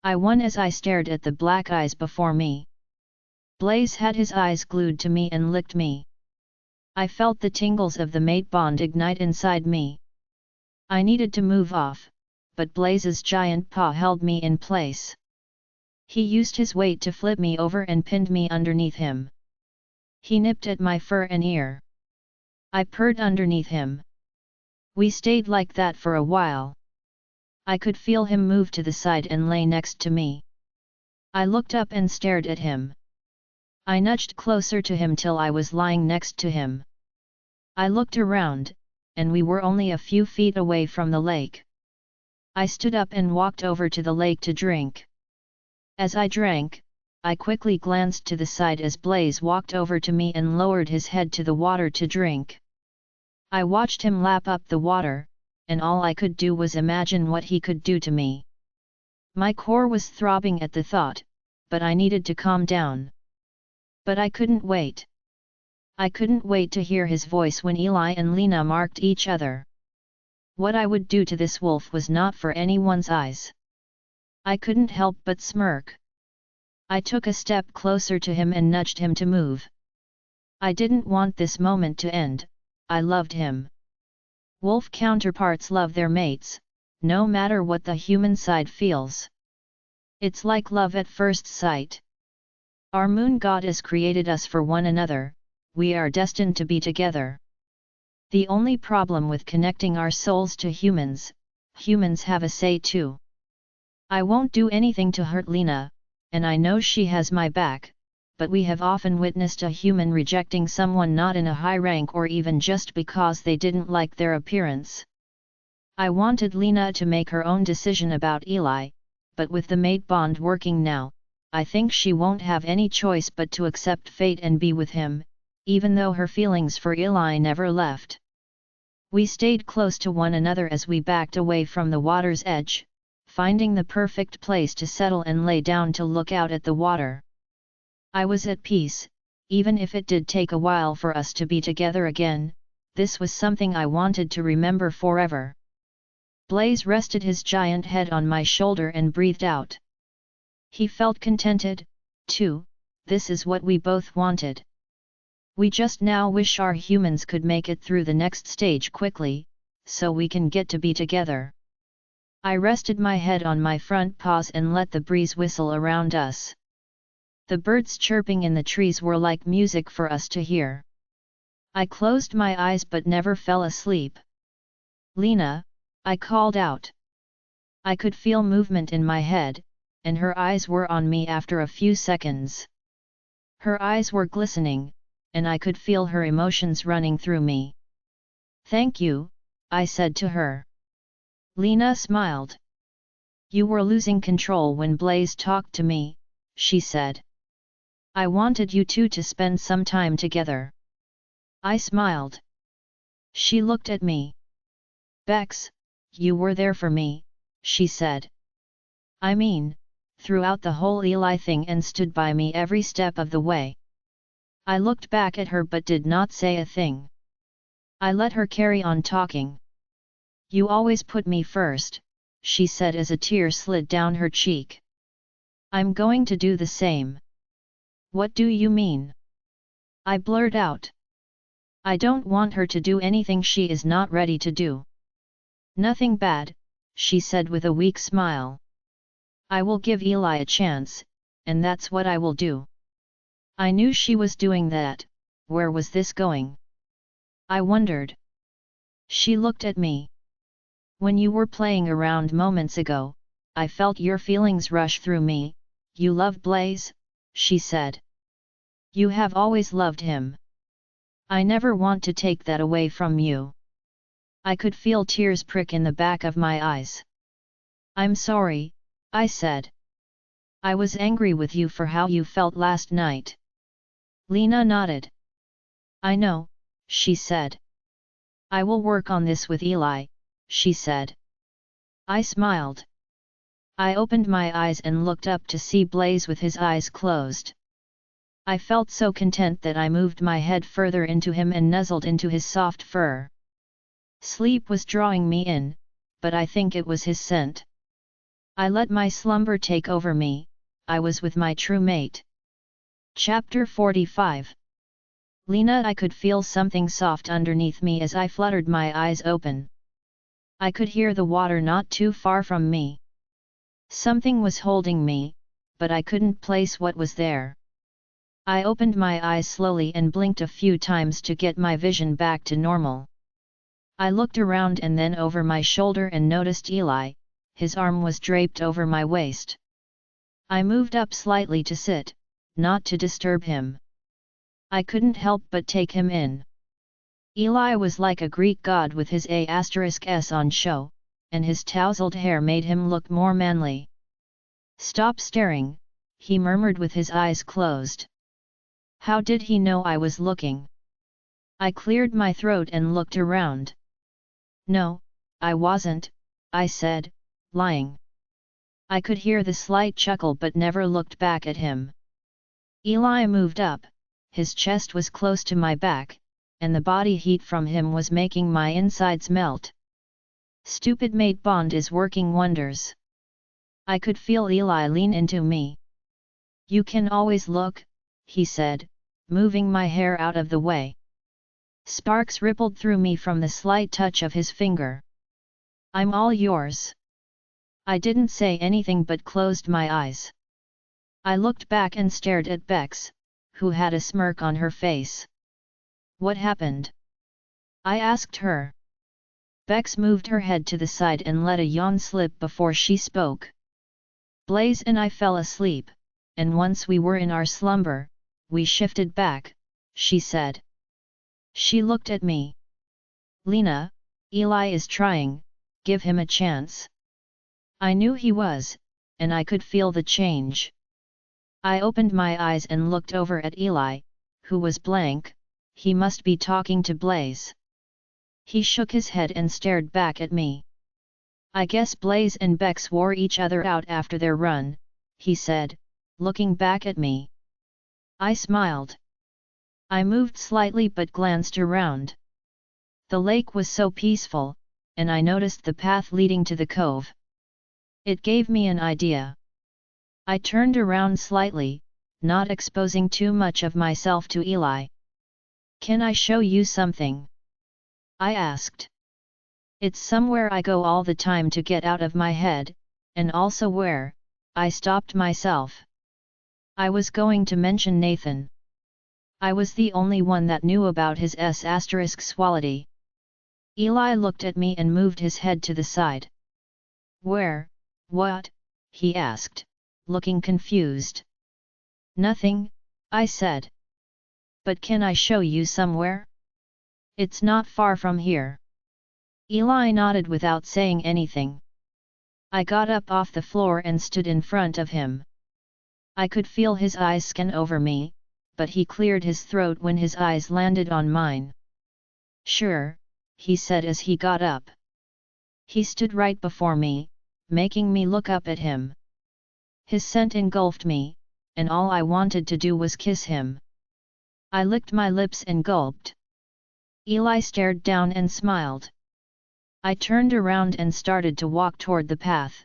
I won as I stared at the black eyes before me. Blaze had his eyes glued to me and licked me. I felt the tingles of the mate bond ignite inside me. I needed to move off, but Blaze's giant paw held me in place. He used his weight to flip me over and pinned me underneath him. He nipped at my fur and ear. I purred underneath him. We stayed like that for a while. I could feel him move to the side and lay next to me. I looked up and stared at him. I nudged closer to him till I was lying next to him. I looked around, and we were only a few feet away from the lake. I stood up and walked over to the lake to drink. As I drank, I quickly glanced to the side as Blaze walked over to me and lowered his head to the water to drink. I watched him lap up the water, and all I could do was imagine what he could do to me. My core was throbbing at the thought, but I needed to calm down. But I couldn't wait. I couldn't wait to hear his voice when Eli and Lena marked each other. What I would do to this wolf was not for anyone's eyes. I couldn't help but smirk. I took a step closer to him and nudged him to move. I didn't want this moment to end. I loved him. Wolf counterparts love their mates, no matter what the human side feels. It's like love at first sight. Our moon goddess created us for one another, we are destined to be together. The only problem with connecting our souls to humans, humans have a say too. I won't do anything to hurt Lena, and I know she has my back, but we have often witnessed a human rejecting someone not in a high rank or even just because they didn't like their appearance. I wanted Lena to make her own decision about Eli, but with the mate bond working now, I think she won't have any choice but to accept fate and be with him, even though her feelings for Eli never left. We stayed close to one another as we backed away from the water's edge, finding the perfect place to settle and lay down to look out at the water. I was at peace, even if it did take a while for us to be together again. This was something I wanted to remember forever. Blaze rested his giant head on my shoulder and breathed out. He felt contented, too. This is what we both wanted. We just now wish our humans could make it through the next stage quickly, so we can get to be together. I rested my head on my front paws and let the breeze whistle around us. The birds chirping in the trees were like music for us to hear. I closed my eyes but never fell asleep. Lena, I called out. I could feel movement in my head, and her eyes were on me after a few seconds. Her eyes were glistening, and I could feel her emotions running through me. Thank you, I said to her. Lena smiled. You were losing control when Blaze talked to me, she said. I wanted you two to spend some time together. I smiled. She looked at me. Bex, you were there for me, she said. I mean, throughout the whole Eli thing and stood by me every step of the way. I looked back at her but did not say a thing. I let her carry on talking. You always put me first, she said as a tear slid down her cheek. I'm going to do the same. What do you mean? I blurted out. I don't want her to do anything she is not ready to do. Nothing bad, she said with a weak smile. I will give Eli a chance, and that's what I will do. I knew she was doing that. Where was this going? I wondered. She looked at me. When you were playing around moments ago, I felt your feelings rush through me. You love Blaze, she said. You have always loved him. I never want to take that away from you. I could feel tears prick in the back of my eyes. I'm sorry, I said. I was angry with you for how you felt last night. Lena nodded. I know, she said. I will work on this with Eli, she said. I smiled. I opened my eyes and looked up to see Blaze with his eyes closed. I felt so content that I moved my head further into him and nuzzled into his soft fur. Sleep was drawing me in, but I think it was his scent. I let my slumber take over me. I was with my true mate. Chapter 45. Lena. I could feel something soft underneath me as I fluttered my eyes open. I could hear the water not too far from me. Something was holding me, but I couldn't place what was there. I opened my eyes slowly and blinked a few times to get my vision back to normal. I looked around and then over my shoulder and noticed Eli. His arm was draped over my waist. I moved up slightly to sit, not to disturb him. I couldn't help but take him in. Eli was like a Greek god with his A*S on show, and his tousled hair made him look more manly. Stop staring, he murmured with his eyes closed. How did he know I was looking? I cleared my throat and looked around. No, I wasn't, I said, lying. I could hear the slight chuckle but never looked back at him. Eli moved up, his chest was close to my back, and the body heat from him was making my insides melt. Stupid mate bond is working wonders. I could feel Eli lean into me. You can always look, he said, moving my hair out of the way. Sparks rippled through me from the slight touch of his finger. I'm all yours. I didn't say anything but closed my eyes. I looked back and stared at Bex, who had a smirk on her face. What happened? I asked her. Bex moved her head to the side and let a yawn slip before she spoke. Blaze and I fell asleep, and once we were in our slumber, we shifted back, she said. She looked at me. Lena, Eli is trying, give him a chance. I knew he was, and I could feel the change. I opened my eyes and looked over at Eli, who was blank. He must be talking to Blaze. He shook his head and stared back at me. I guess Blaze and Bex wore each other out after their run, he said, looking back at me. I smiled. I moved slightly but glanced around. The lake was so peaceful, and I noticed the path leading to the cove. It gave me an idea. I turned around slightly, not exposing too much of myself to Eli. Can I show you something? I asked. It's somewhere I go all the time to get out of my head, and also where, I stopped myself. I was going to mention Nathan. I was the only one that knew about his S*quality. Eli looked at me and moved his head to the side. Where, what? He asked, looking confused. Nothing, I said. But can I show you somewhere? It's not far from here. Eli nodded without saying anything. I got up off the floor and stood in front of him. I could feel his eyes scan over me, but he cleared his throat when his eyes landed on mine. Sure, he said as he got up. He stood right before me, making me look up at him. His scent engulfed me, and all I wanted to do was kiss him. I licked my lips and gulped. Eli stared down and smiled. I turned around and started to walk toward the path.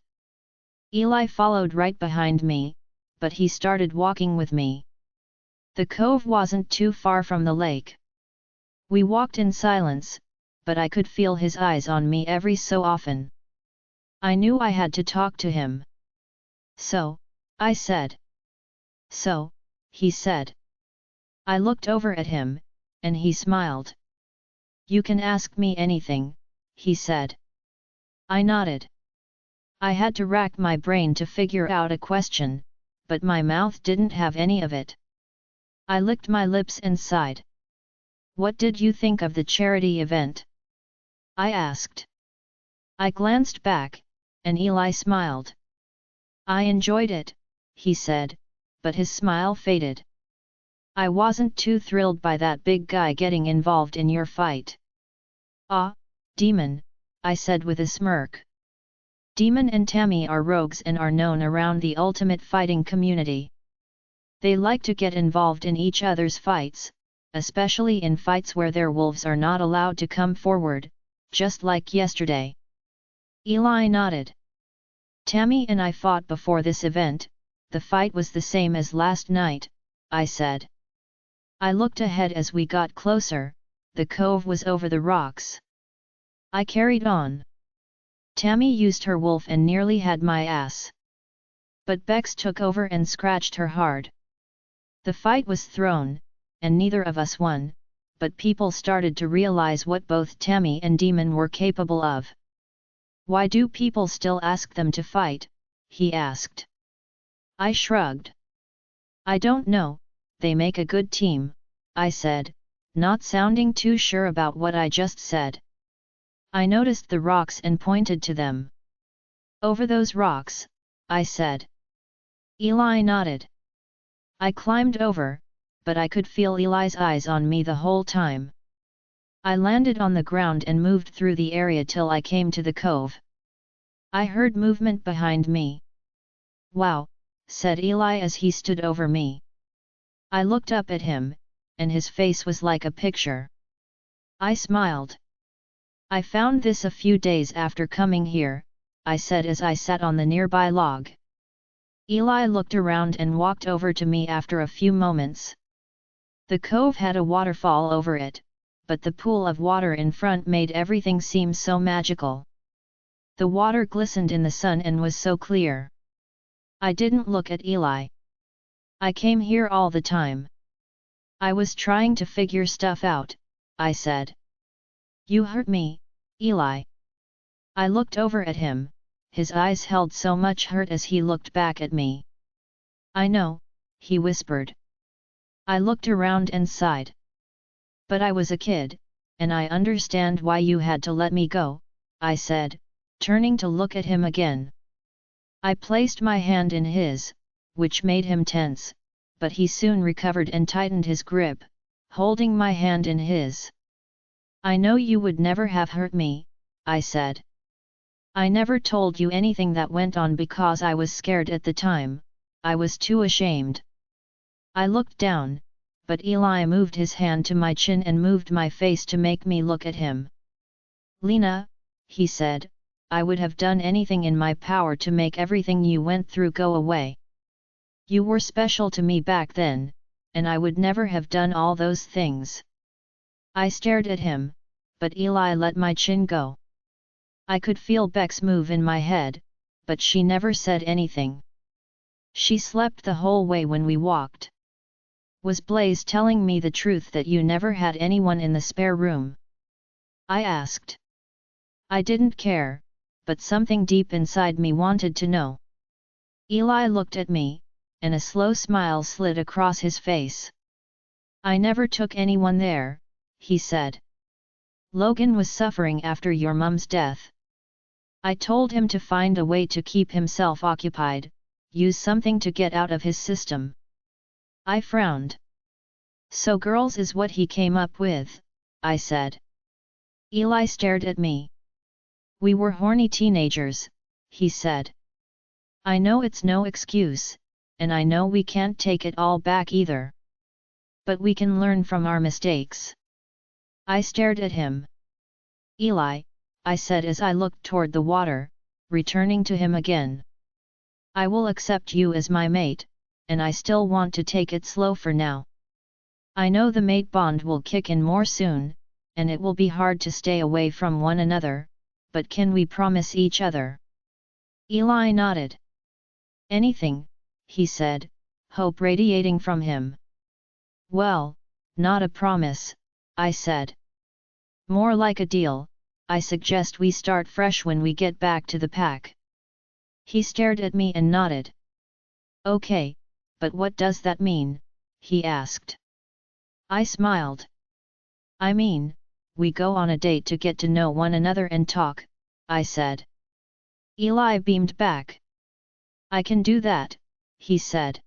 Eli followed right behind me, but he started walking with me. The cove wasn't too far from the lake. We walked in silence, but I could feel his eyes on me every so often. I knew I had to talk to him. So, I said. So, he said. I looked over at him, and he smiled. You can ask me anything, he said. I nodded. I had to rack my brain to figure out a question, but my mouth didn't have any of it. I licked my lips and sighed. What did you think of the charity event? I asked. I glanced back, and Eli smiled. I enjoyed it, he said, but his smile faded. I wasn't too thrilled by that big guy getting involved in your fight. Ah, Demon, I said with a smirk. Demon and Tammy are rogues and are known around the ultimate fighting community. They like to get involved in each other's fights, especially in fights where their wolves are not allowed to come forward, just like yesterday. Eli nodded. Tammy and I fought before this event, the fight was the same as last night, I said. I looked ahead as we got closer, the cove was over the rocks. I carried on. Tammy used her wolf and nearly had my ass. But Bex took over and scratched her hard. The fight was thrown, and neither of us won, but people started to realize what both Tammy and Demon were capable of. Why do people still ask them to fight? He asked. I shrugged. I don't know, they make a good team, I said, not sounding too sure about what I just said. I noticed the rocks and pointed to them. Over those rocks, I said. Eli nodded. I climbed over, but I could feel Eli's eyes on me the whole time. I landed on the ground and moved through the area till I came to the cove. I heard movement behind me. Wow, said Eli as he stood over me. I looked up at him, and his face was like a picture. I smiled. I found this a few days after coming here, I said as I sat on the nearby log. Eli looked around and walked over to me after a few moments. The cove had a waterfall over it, but the pool of water in front made everything seem so magical. The water glistened in the sun and was so clear. I didn't look at Eli. I came here all the time. I was trying to figure stuff out, I said. You hurt me, Eli. I looked over at him, his eyes held so much hurt as he looked back at me. I know, he whispered. I looked around and sighed. But I was a kid, and I understand why you had to let me go, I said, turning to look at him again. I placed my hand in his, which made him tense, but he soon recovered and tightened his grip, holding my hand in his. I know you would never have hurt me, I said. I never told you anything that went on because I was scared at the time, I was too ashamed. I looked down, but Eli moved his hand to my chin and moved my face to make me look at him. Lena, he said, I would have done anything in my power to make everything you went through go away. You were special to me back then, and I would never have done all those things. I stared at him, but Eli let my chin go. I could feel Bex move in my head, but she never said anything. She slept the whole way when we walked. Was Blaze telling me the truth that you never had anyone in the spare room? I asked. I didn't care, but something deep inside me wanted to know. Eli looked at me, and a slow smile slid across his face. I never took anyone there, he said. Logan was suffering after your mum's death. I told him to find a way to keep himself occupied, use something to get out of his system. I frowned. So girls is what he came up with, I said. Eli stared at me. We were horny teenagers, he said. I know it's no excuse, and I know we can't take it all back either. But we can learn from our mistakes. I stared at him. Eli, I said as I looked toward the water, returning to him again. I will accept you as my mate, and I still want to take it slow for now. I know the mate bond will kick in more soon, and it will be hard to stay away from one another, but can we promise each other? Eli nodded. Anything, he said, hope radiating from him. Well, not a promise, I said. More like a deal. I suggest we start fresh when we get back to the pack. He stared at me and nodded. Okay, but what does that mean? He asked. I smiled. I mean, we go on a date to get to know one another and talk, I said. Eli beamed back. I can do that, he said.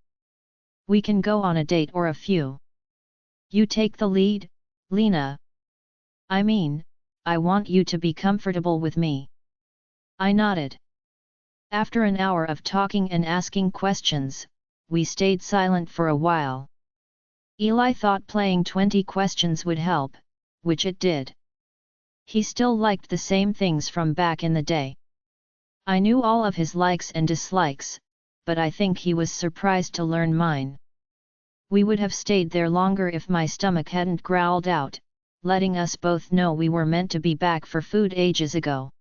We can go on a date or a few. You take the lead, Lena. I mean, I want you to be comfortable with me. I nodded. After an hour of talking and asking questions, we stayed silent for a while. Eli thought playing 20 questions would help, which it did. He still liked the same things from back in the day. I knew all of his likes and dislikes, but I think he was surprised to learn mine. We would have stayed there longer if my stomach hadn't growled out, letting us both know we were meant to be back for food ages ago.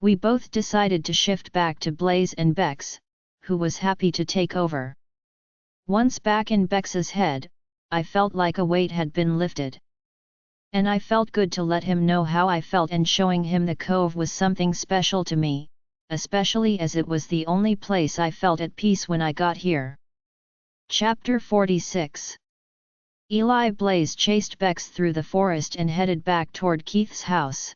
We both decided to shift back to Blaze and Bex, who was happy to take over. Once back in Bex's head, I felt like a weight had been lifted. And I felt good to let him know how I felt, and showing him the cove was something special to me, especially as it was the only place I felt at peace when I got here. Chapter 46. Eli Blaze chased Bex through the forest and headed back toward Keith's house.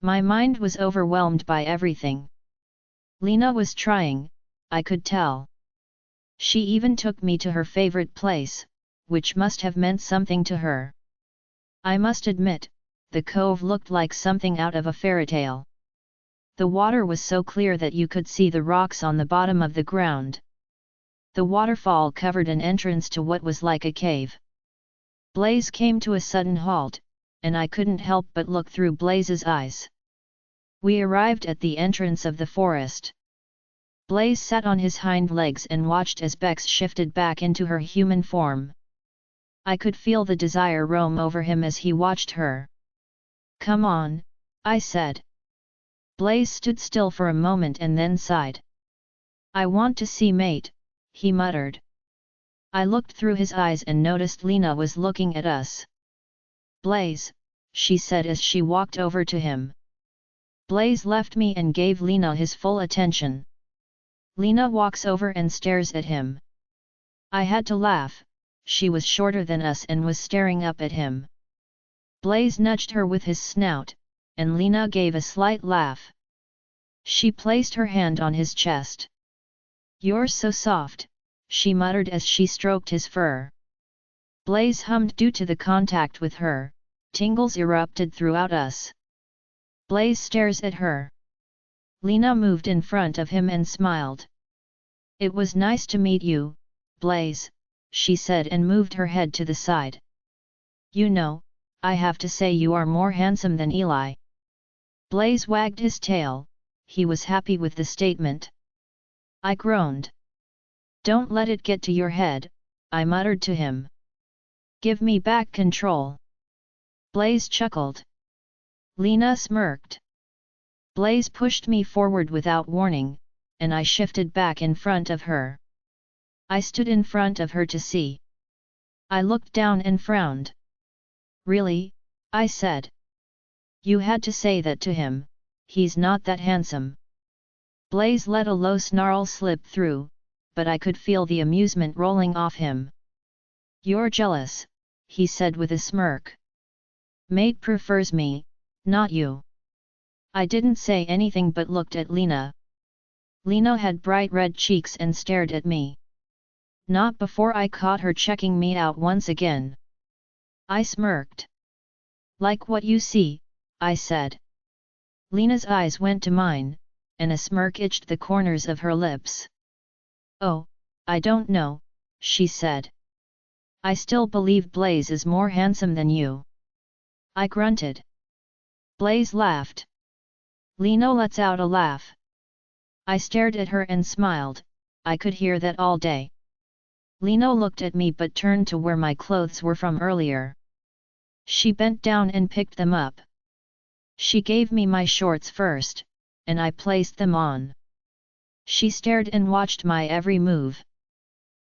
My mind was overwhelmed by everything. Lena was trying, I could tell. She even took me to her favorite place, which must have meant something to her. I must admit, the cove looked like something out of a fairy tale. The water was so clear that you could see the rocks on the bottom of the ground. The waterfall covered an entrance to what was like a cave. Blaze came to a sudden halt, and I couldn't help but look through Blaze's eyes. We arrived at the entrance of the forest. Blaze sat on his hind legs and watched as Bex shifted back into her human form. I could feel the desire roam over him as he watched her. Come on, I said. Blaze stood still for a moment and then sighed. I want to see mate, he muttered. I looked through his eyes and noticed Lena was looking at us. Blaze, she said as she walked over to him. Blaze left me and gave Lena his full attention. Lena walks over and stares at him. I had to laugh, she was shorter than us and was staring up at him. Blaze nudged her with his snout, and Lena gave a slight laugh. She placed her hand on his chest. You're so soft, she muttered as she stroked his fur. Blaze hummed due to the contact with her, tingles erupted throughout us. Blaze stares at her. Lena moved in front of him and smiled. It was nice to meet you, Blaze, she said and moved her head to the side. You know, I have to say you are more handsome than Eli. Blaze wagged his tail, he was happy with the statement. I groaned. Don't let it get to your head, I muttered to him. Give me back control. Blaze chuckled. Lena smirked. Blaze pushed me forward without warning, and I shifted back in front of her. I stood in front of her to see. I looked down and frowned. Really? I said. You had to say that to him, he's not that handsome. Blaze let a low snarl slip through, but I could feel the amusement rolling off him. You're jealous, he said with a smirk. Mate prefers me, not you. I didn't say anything but looked at Lena. Lena had bright red cheeks and stared at me. Not before I caught her checking me out once again. I smirked. Like what you see, I said. Lena's eyes went to mine, and a smirk itched the corners of her lips. Oh, I don't know, she said. I still believe Blaze is more handsome than you. I grunted. Blaze laughed. Lena lets out a laugh. I stared at her and smiled, I could hear that all day. Lena looked at me but turned to where my clothes were from earlier. She bent down and picked them up. She gave me my shorts first, and I placed them on. She stared and watched my every move.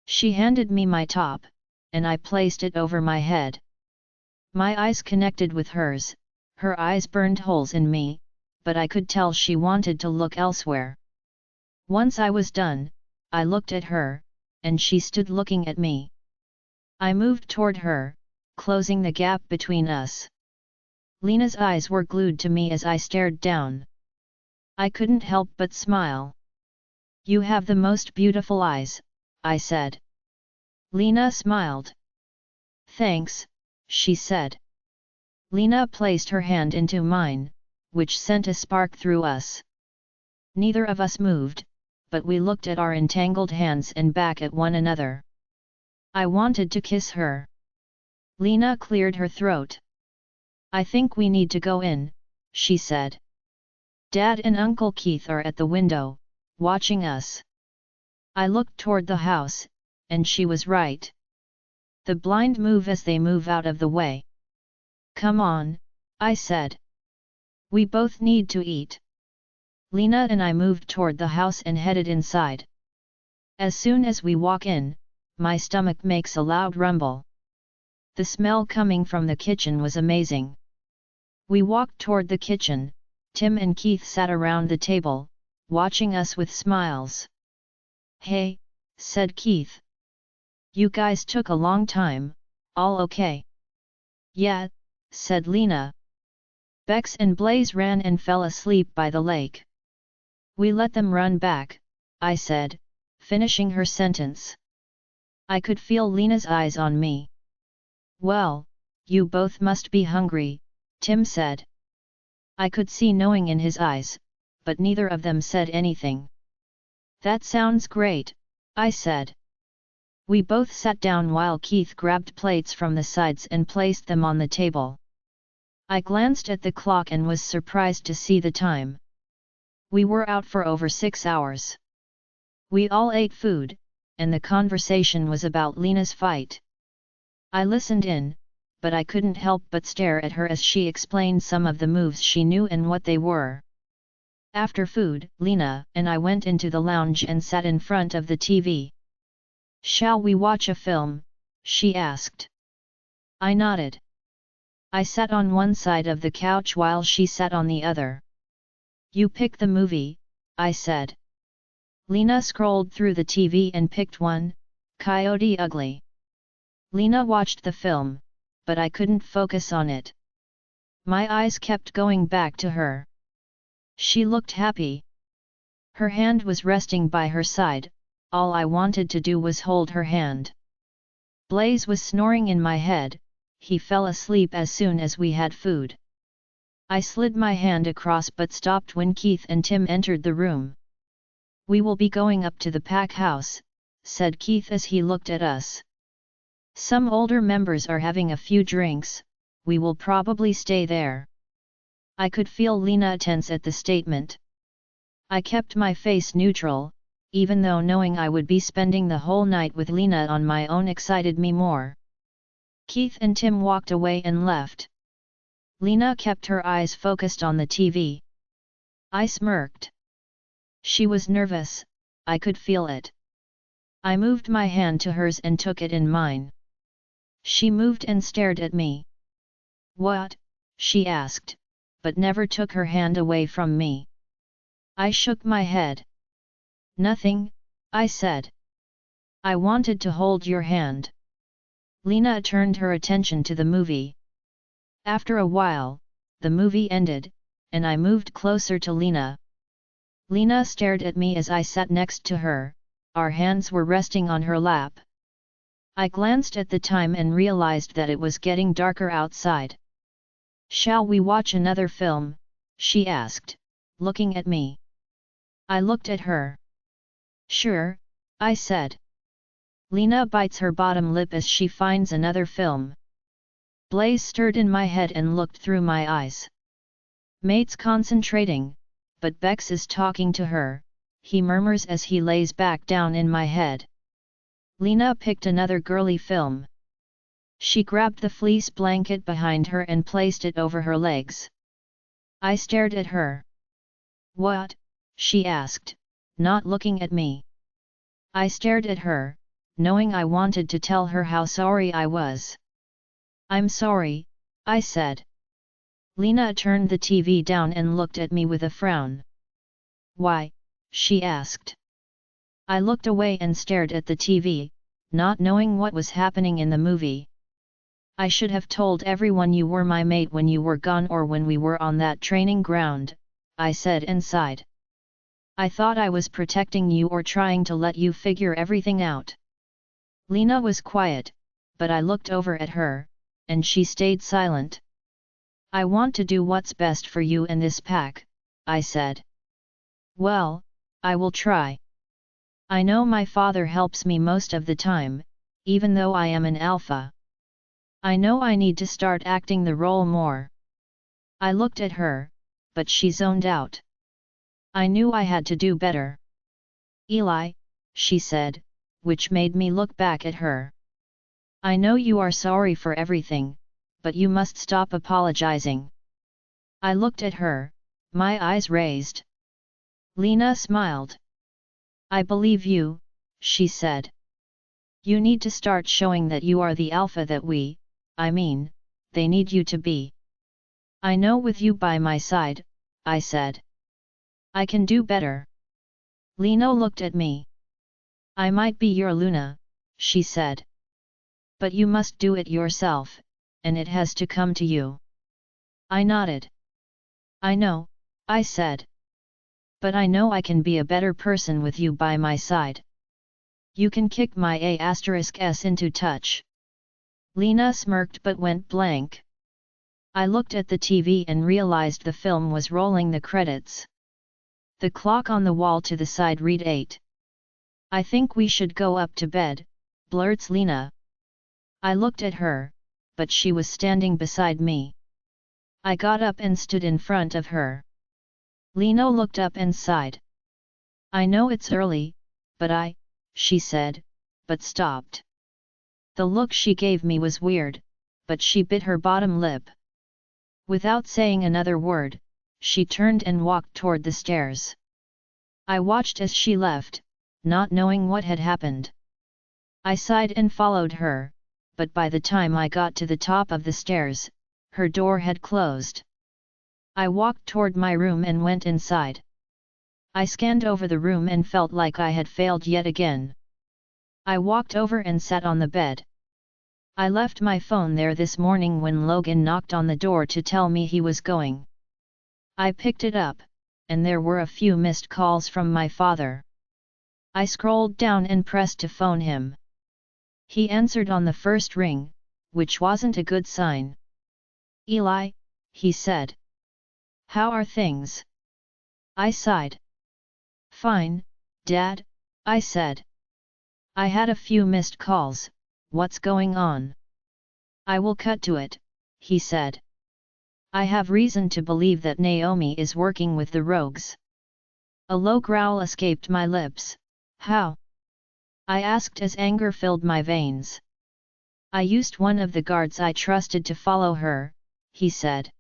She handed me my top, and I placed it over my head. My eyes connected with hers, her eyes burned holes in me, but I could tell she wanted to look elsewhere. Once I was done, I looked at her, and she stood looking at me. I moved toward her, closing the gap between us. Lena's eyes were glued to me as I stared down. I couldn't help but smile. "You have the most beautiful eyes," I said. Lena smiled. "Thanks," she said. Lena placed her hand into mine, which sent a spark through us. Neither of us moved, but we looked at our entangled hands and back at one another. I wanted to kiss her. Lena cleared her throat. "I think we need to go in," she said. "Dad and Uncle Keith are at the window, watching us." I looked toward the house, and she was right. The blind move as they move out of the way. "Come on," I said. "We both need to eat." Lena and I moved toward the house and headed inside. As soon as we walk in, my stomach makes a loud rumble. The smell coming from the kitchen was amazing. We walked toward the kitchen. Tim and Keith sat around the table, watching us with smiles. "Hey," said Keith. "You guys took a long time, all okay?" "Yeah," said Lena. "Bex and Blaze ran and fell asleep by the lake." "We let them run back," I said, finishing her sentence. I could feel Lena's eyes on me. "Well, you both must be hungry," Tim said. I could see knowing in his eyes, but neither of them said anything. "That sounds great," I said. We both sat down while Keith grabbed plates from the sides and placed them on the table. I glanced at the clock and was surprised to see the time. We were out for over 6 hours. We all ate food, and the conversation was about Lena's fight. I listened in, but I couldn't help but stare at her as she explained some of the moves she knew and what they were. After food, Lena and I went into the lounge and sat in front of the TV. "Shall we watch a film?" she asked. I nodded. I sat on one side of the couch while she sat on the other. "You pick the movie," I said. Lena scrolled through the TV and picked one, Coyote Ugly. Lena watched the film, but I couldn't focus on it. My eyes kept going back to her. She looked happy. Her hand was resting by her side, all I wanted to do was hold her hand. Blaze was snoring in my head, he fell asleep as soon as we had food. I slid my hand across but stopped when Keith and Tim entered the room. "We will be going up to the pack house," said Keith as he looked at us. "Some older members are having a few drinks, we will probably stay there." I could feel Lena tense at the statement. I kept my face neutral, even though knowing I would be spending the whole night with Lena on my own excited me more. Keith and Tim walked away and left. Lena kept her eyes focused on the TV. I smirked. She was nervous, I could feel it. I moved my hand to hers and took it in mine. She moved and stared at me. "What?" she asked, but never took her hand away from me. I shook my head. "Nothing," I said. "I wanted to hold your hand." Lena turned her attention to the movie. After a while, the movie ended, and I moved closer to Lena. Lena stared at me as I sat next to her, our hands were resting on her lap. I glanced at the time and realized that it was getting darker outside. "Shall we watch another film?" she asked, looking at me. I looked at her. "Sure," I said. Lena bites her bottom lip as she finds another film. Blaze stirred in my head and looked through my eyes. "Mate's concentrating, but Bex is talking to her," he murmurs as he lays back down in my head. Lena picked another girly film. She grabbed the fleece blanket behind her and placed it over her legs. I stared at her. "What?" she asked, not looking at me. I stared at her, knowing I wanted to tell her how sorry I was. "I'm sorry," I said. Lena turned the TV down and looked at me with a frown. "Why?" she asked. I looked away and stared at the TV, not knowing what was happening in the movie. "I should have told everyone you were my mate when you were gone or when we were on that training ground," I said and sighed. "I thought I was protecting you or trying to let you figure everything out." Lena was quiet, but I looked over at her, and she stayed silent. "I want to do what's best for you and this pack," I said. "Well, I will try. I know my father helps me most of the time, even though I am an alpha. I know I need to start acting the role more." I looked at her, but she zoned out. I knew I had to do better. "Eli," she said, which made me look back at her. "I know you are sorry for everything, but you must stop apologizing." I looked at her, my eyes raised. Lena smiled. "I believe you," she said. "You need to start showing that you are the alpha that they need you to be." "I know with you by my side," I said. "I can do better." Lena looked at me. "I might be your Luna," she said. "But you must do it yourself, and it has to come to you." I nodded. "I know," I said. "But I know I can be a better person with you by my side. You can kick my A*s into touch." Lena smirked but went blank. I looked at the TV and realized the film was rolling the credits. The clock on the wall to the side read 8. "I think we should go up to bed," blurts Lena. I looked at her, but she was standing beside me. I got up and stood in front of her. Lena looked up and sighed. "I know it's early, but she said, but stopped. The look she gave me was weird, but she bit her bottom lip. Without saying another word, she turned and walked toward the stairs. I watched as she left, not knowing what had happened. I sighed and followed her, but by the time I got to the top of the stairs, her door had closed. I walked toward my room and went inside. I scanned over the room and felt like I had failed yet again. I walked over and sat on the bed. I left my phone there this morning when Logan knocked on the door to tell me he was going. I picked it up, and there were a few missed calls from my father. I scrolled down and pressed to phone him. He answered on the first ring, which wasn't a good sign. "Eli," he said. "How are things?" I sighed. "Fine, Dad," I said. "I had a few missed calls, what's going on?" "I will cut to it," he said. "I have reason to believe that Naomi is working with the rogues." A low growl escaped my lips. "How?" I asked as anger filled my veins. "I used one of the guards I trusted to follow her," he said.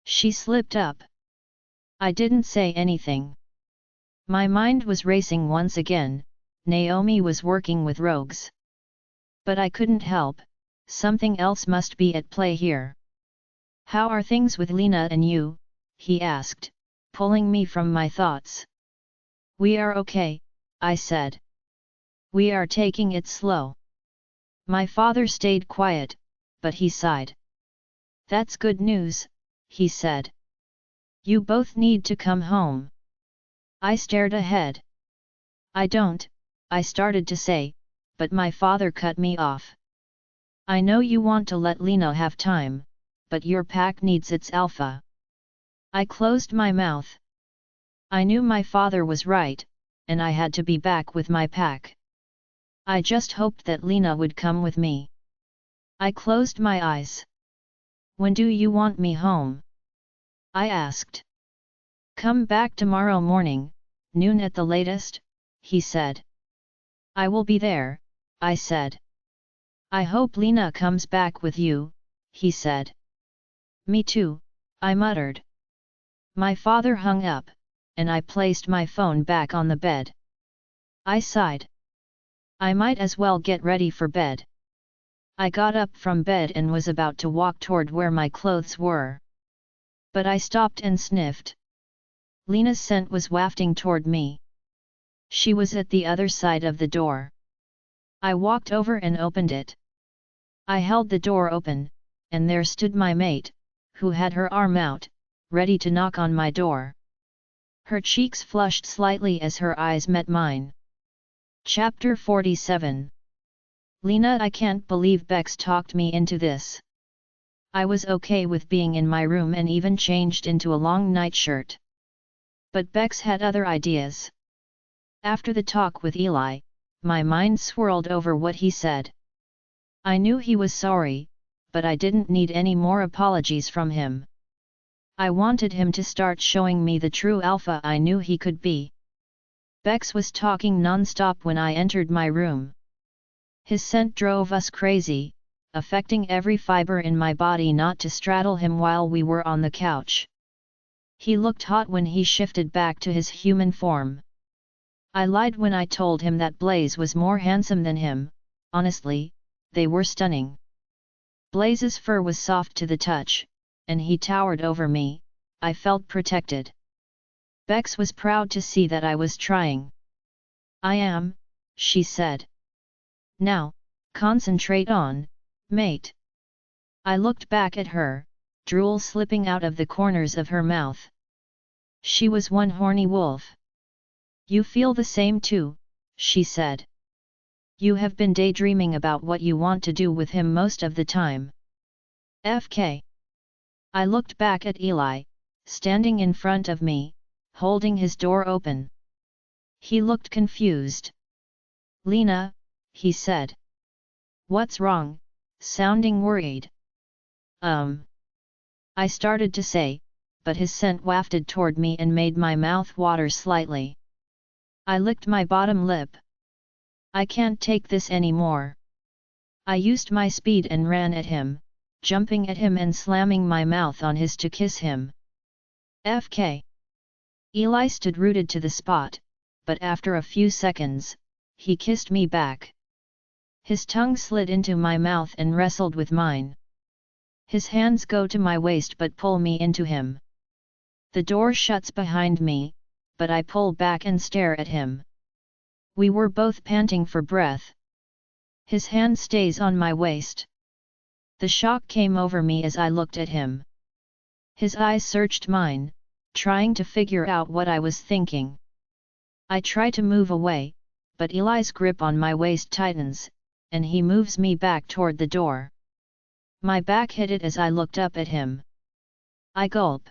"She slipped up." I didn't say anything. My mind was racing once again. Naomi was working with rogues. But I couldn't help, something else must be at play here. "How are things with Lena and you?" he asked, pulling me from my thoughts. "We are okay," I said. "We are taking it slow." My father stayed quiet, but he sighed. "That's good news," he said. "You both need to come home." I stared ahead. "I don't," I started to say, but my father cut me off. "I know you want to let Lena have time, but your pack needs its alpha." I closed my mouth. I knew my father was right, and I had to be back with my pack. I just hoped that Lena would come with me. I closed my eyes. "When do you want me home?" I asked. "Come back tomorrow morning, noon at the latest," he said. "I will be there," I said. I hope Lena comes back with you, he said. Me too, I muttered. My father hung up, and I placed my phone back on the bed. I sighed. I might as well get ready for bed. I got up from bed and was about to walk toward where my clothes were. But I stopped and sniffed. Lena's scent was wafting toward me. She was at the other side of the door. I walked over and opened it. I held the door open, and there stood my mate, who had her arm out, ready to knock on my door. Her cheeks flushed slightly as her eyes met mine. Chapter 47. Lena, I can't believe Bex talked me into this. I was okay with being in my room and even changed into a long nightshirt. But Bex had other ideas. After the talk with Eli, my mind swirled over what he said. I knew he was sorry, but I didn't need any more apologies from him. I wanted him to start showing me the true alpha I knew he could be. Bex was talking non-stop when I entered my room. His scent drove us crazy, affecting every fiber in my body not to straddle him while we were on the couch. He looked hot when he shifted back to his human form. I lied when I told him that Blaze was more handsome than him. Honestly, they were stunning. Blaze's fur was soft to the touch, and he towered over me. I felt protected. Bex was proud to see that I was trying. I am, she said. Now, concentrate on, mate. I looked back at her, drool slipping out of the corners of her mouth. She was one horny wolf. You feel the same too, she said. You have been daydreaming about what you want to do with him most of the time. FK. I looked back at Eli, standing in front of me, holding his door open. He looked confused. Lena, he said. What's wrong? Sounding worried. I started to say, but his scent wafted toward me and made my mouth water slightly. I licked my bottom lip. I can't take this anymore. I used my speed and ran at him, jumping at him and slamming my mouth on his to kiss him. FK. Eli stood rooted to the spot, but after a few seconds, he kissed me back. His tongue slid into my mouth and wrestled with mine. His hands go to my waist but pull me into him. The door shuts behind me, but I pull back and stare at him. We were both panting for breath. His hand stays on my waist. The shock came over me as I looked at him. His eyes searched mine, trying to figure out what I was thinking. I try to move away, but Eli's grip on my waist tightens, and he moves me back toward the door. My back hit it as I looked up at him. I gulp.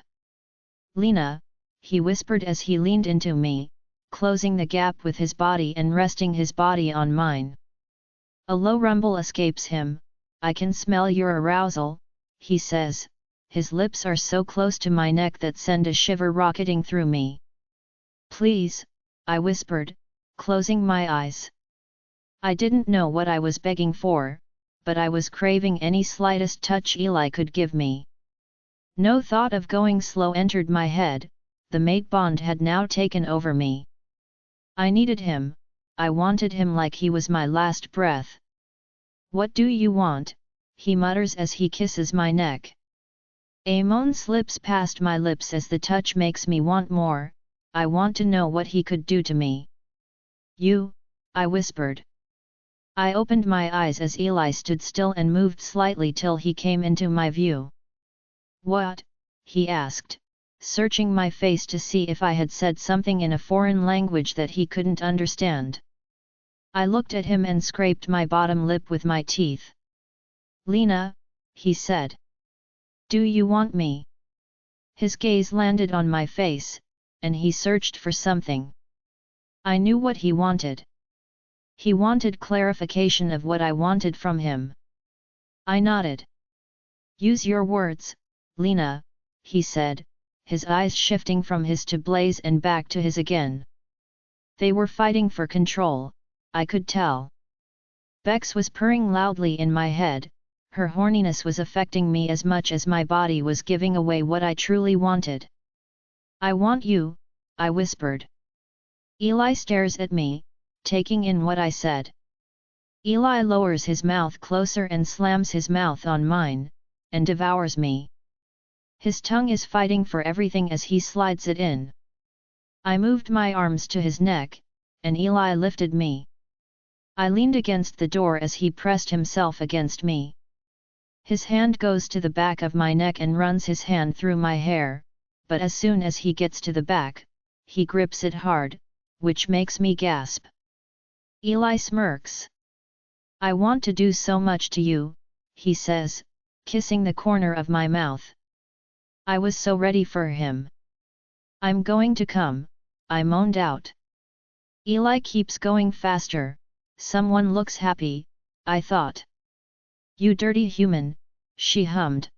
Lena, he whispered as he leaned into me, closing the gap with his body and resting his body on mine. A low rumble escapes him. I can smell your arousal, he says. His lips are so close to my neck that send a shiver rocketing through me. Please, I whispered, closing my eyes. I didn't know what I was begging for, but I was craving any slightest touch Eli could give me. No thought of going slow entered my head. The mate bond had now taken over me. I needed him, I wanted him like he was my last breath. What do you want? He mutters as he kisses my neck. A moan slips past my lips as the touch makes me want more. I want to know what he could do to me. You, I whispered. I opened my eyes as Eli stood still and moved slightly till he came into my view. What? He asked, searching my face to see if I had said something in a foreign language that he couldn't understand. I looked at him and scraped my bottom lip with my teeth. Lena, he said. Do you want me? His gaze landed on my face, and he searched for something. I knew what he wanted. He wanted clarification of what I wanted from him. I nodded. Use your words, Lena, he said, his eyes shifting from his to Blaze and back to his again. They were fighting for control, I could tell. Bex was purring loudly in my head, her horniness was affecting me as much as my body was giving away what I truly wanted. I want you, I whispered. Eli stares at me, taking in what I said. Eli lowers his mouth closer and slams his mouth on mine, and devours me. His tongue is fighting for everything as he slides it in. I moved my arms to his neck, and Eli lifted me. I leaned against the door as he pressed himself against me. His hand goes to the back of my neck and runs his hand through my hair, but as soon as he gets to the back, he grips it hard, which makes me gasp. Eli smirks. I want to do so much to you, he says, kissing the corner of my mouth. I was so ready for him. I'm going to come, I moaned out. Eli keeps going faster. Someone looks happy, I thought. You dirty human, she hummed.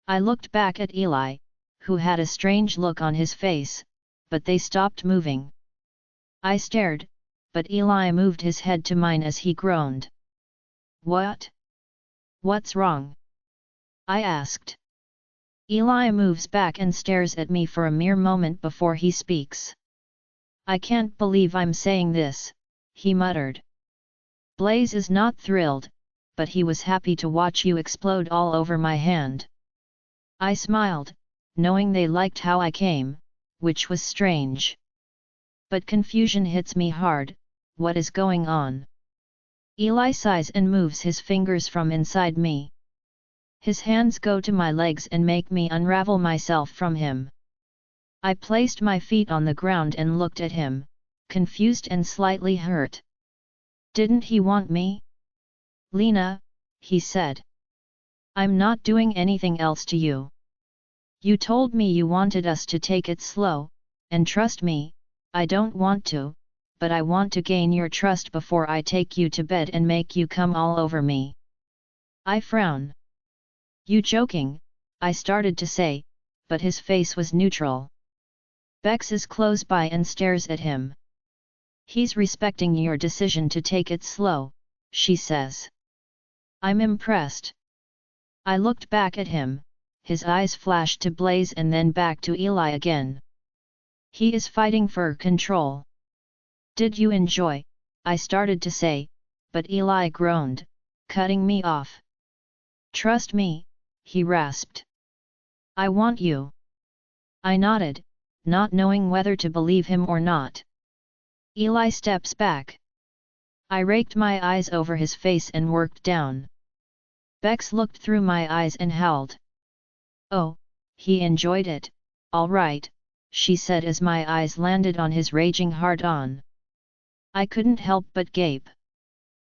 I looked back at Eli, who had a strange look on his face, but they stopped moving. I stared, but Eli moved his head to mine as he groaned. What? What's wrong? I asked. Eli moves back and stares at me for a mere moment before he speaks. I can't believe I'm saying this, he muttered. Blaze is not thrilled, but he was happy to watch you explode all over my hand. I smiled, knowing they liked how I came, which was strange. But confusion hits me hard. What is going on? Eli sighs and moves his fingers from inside me. His hands go to my legs and make me unravel myself from him. I placed my feet on the ground and looked at him, confused and slightly hurt. Didn't he want me? Lena, he said. I'm not doing anything else to you. You told me you wanted us to take it slow, and trust me, I don't want to, but I want to gain your trust before I take you to bed and make you come all over me. I frown. You joking, I started to say, but his face was neutral. Bex is close by and stares at him. He's respecting your decision to take it slow, she says. I'm impressed. I looked back at him, his eyes flashed to Blaze and then back to Eli again. He is fighting for control. Did you enjoy? I started to say, but Eli groaned, cutting me off. Trust me, he rasped. I want you. I nodded, not knowing whether to believe him or not. Eli steps back. I raked my eyes over his face and worked down. Bex looked through my eyes and howled. Oh, he enjoyed it, all right, she said as my eyes landed on his raging hard-on. I couldn't help but gape.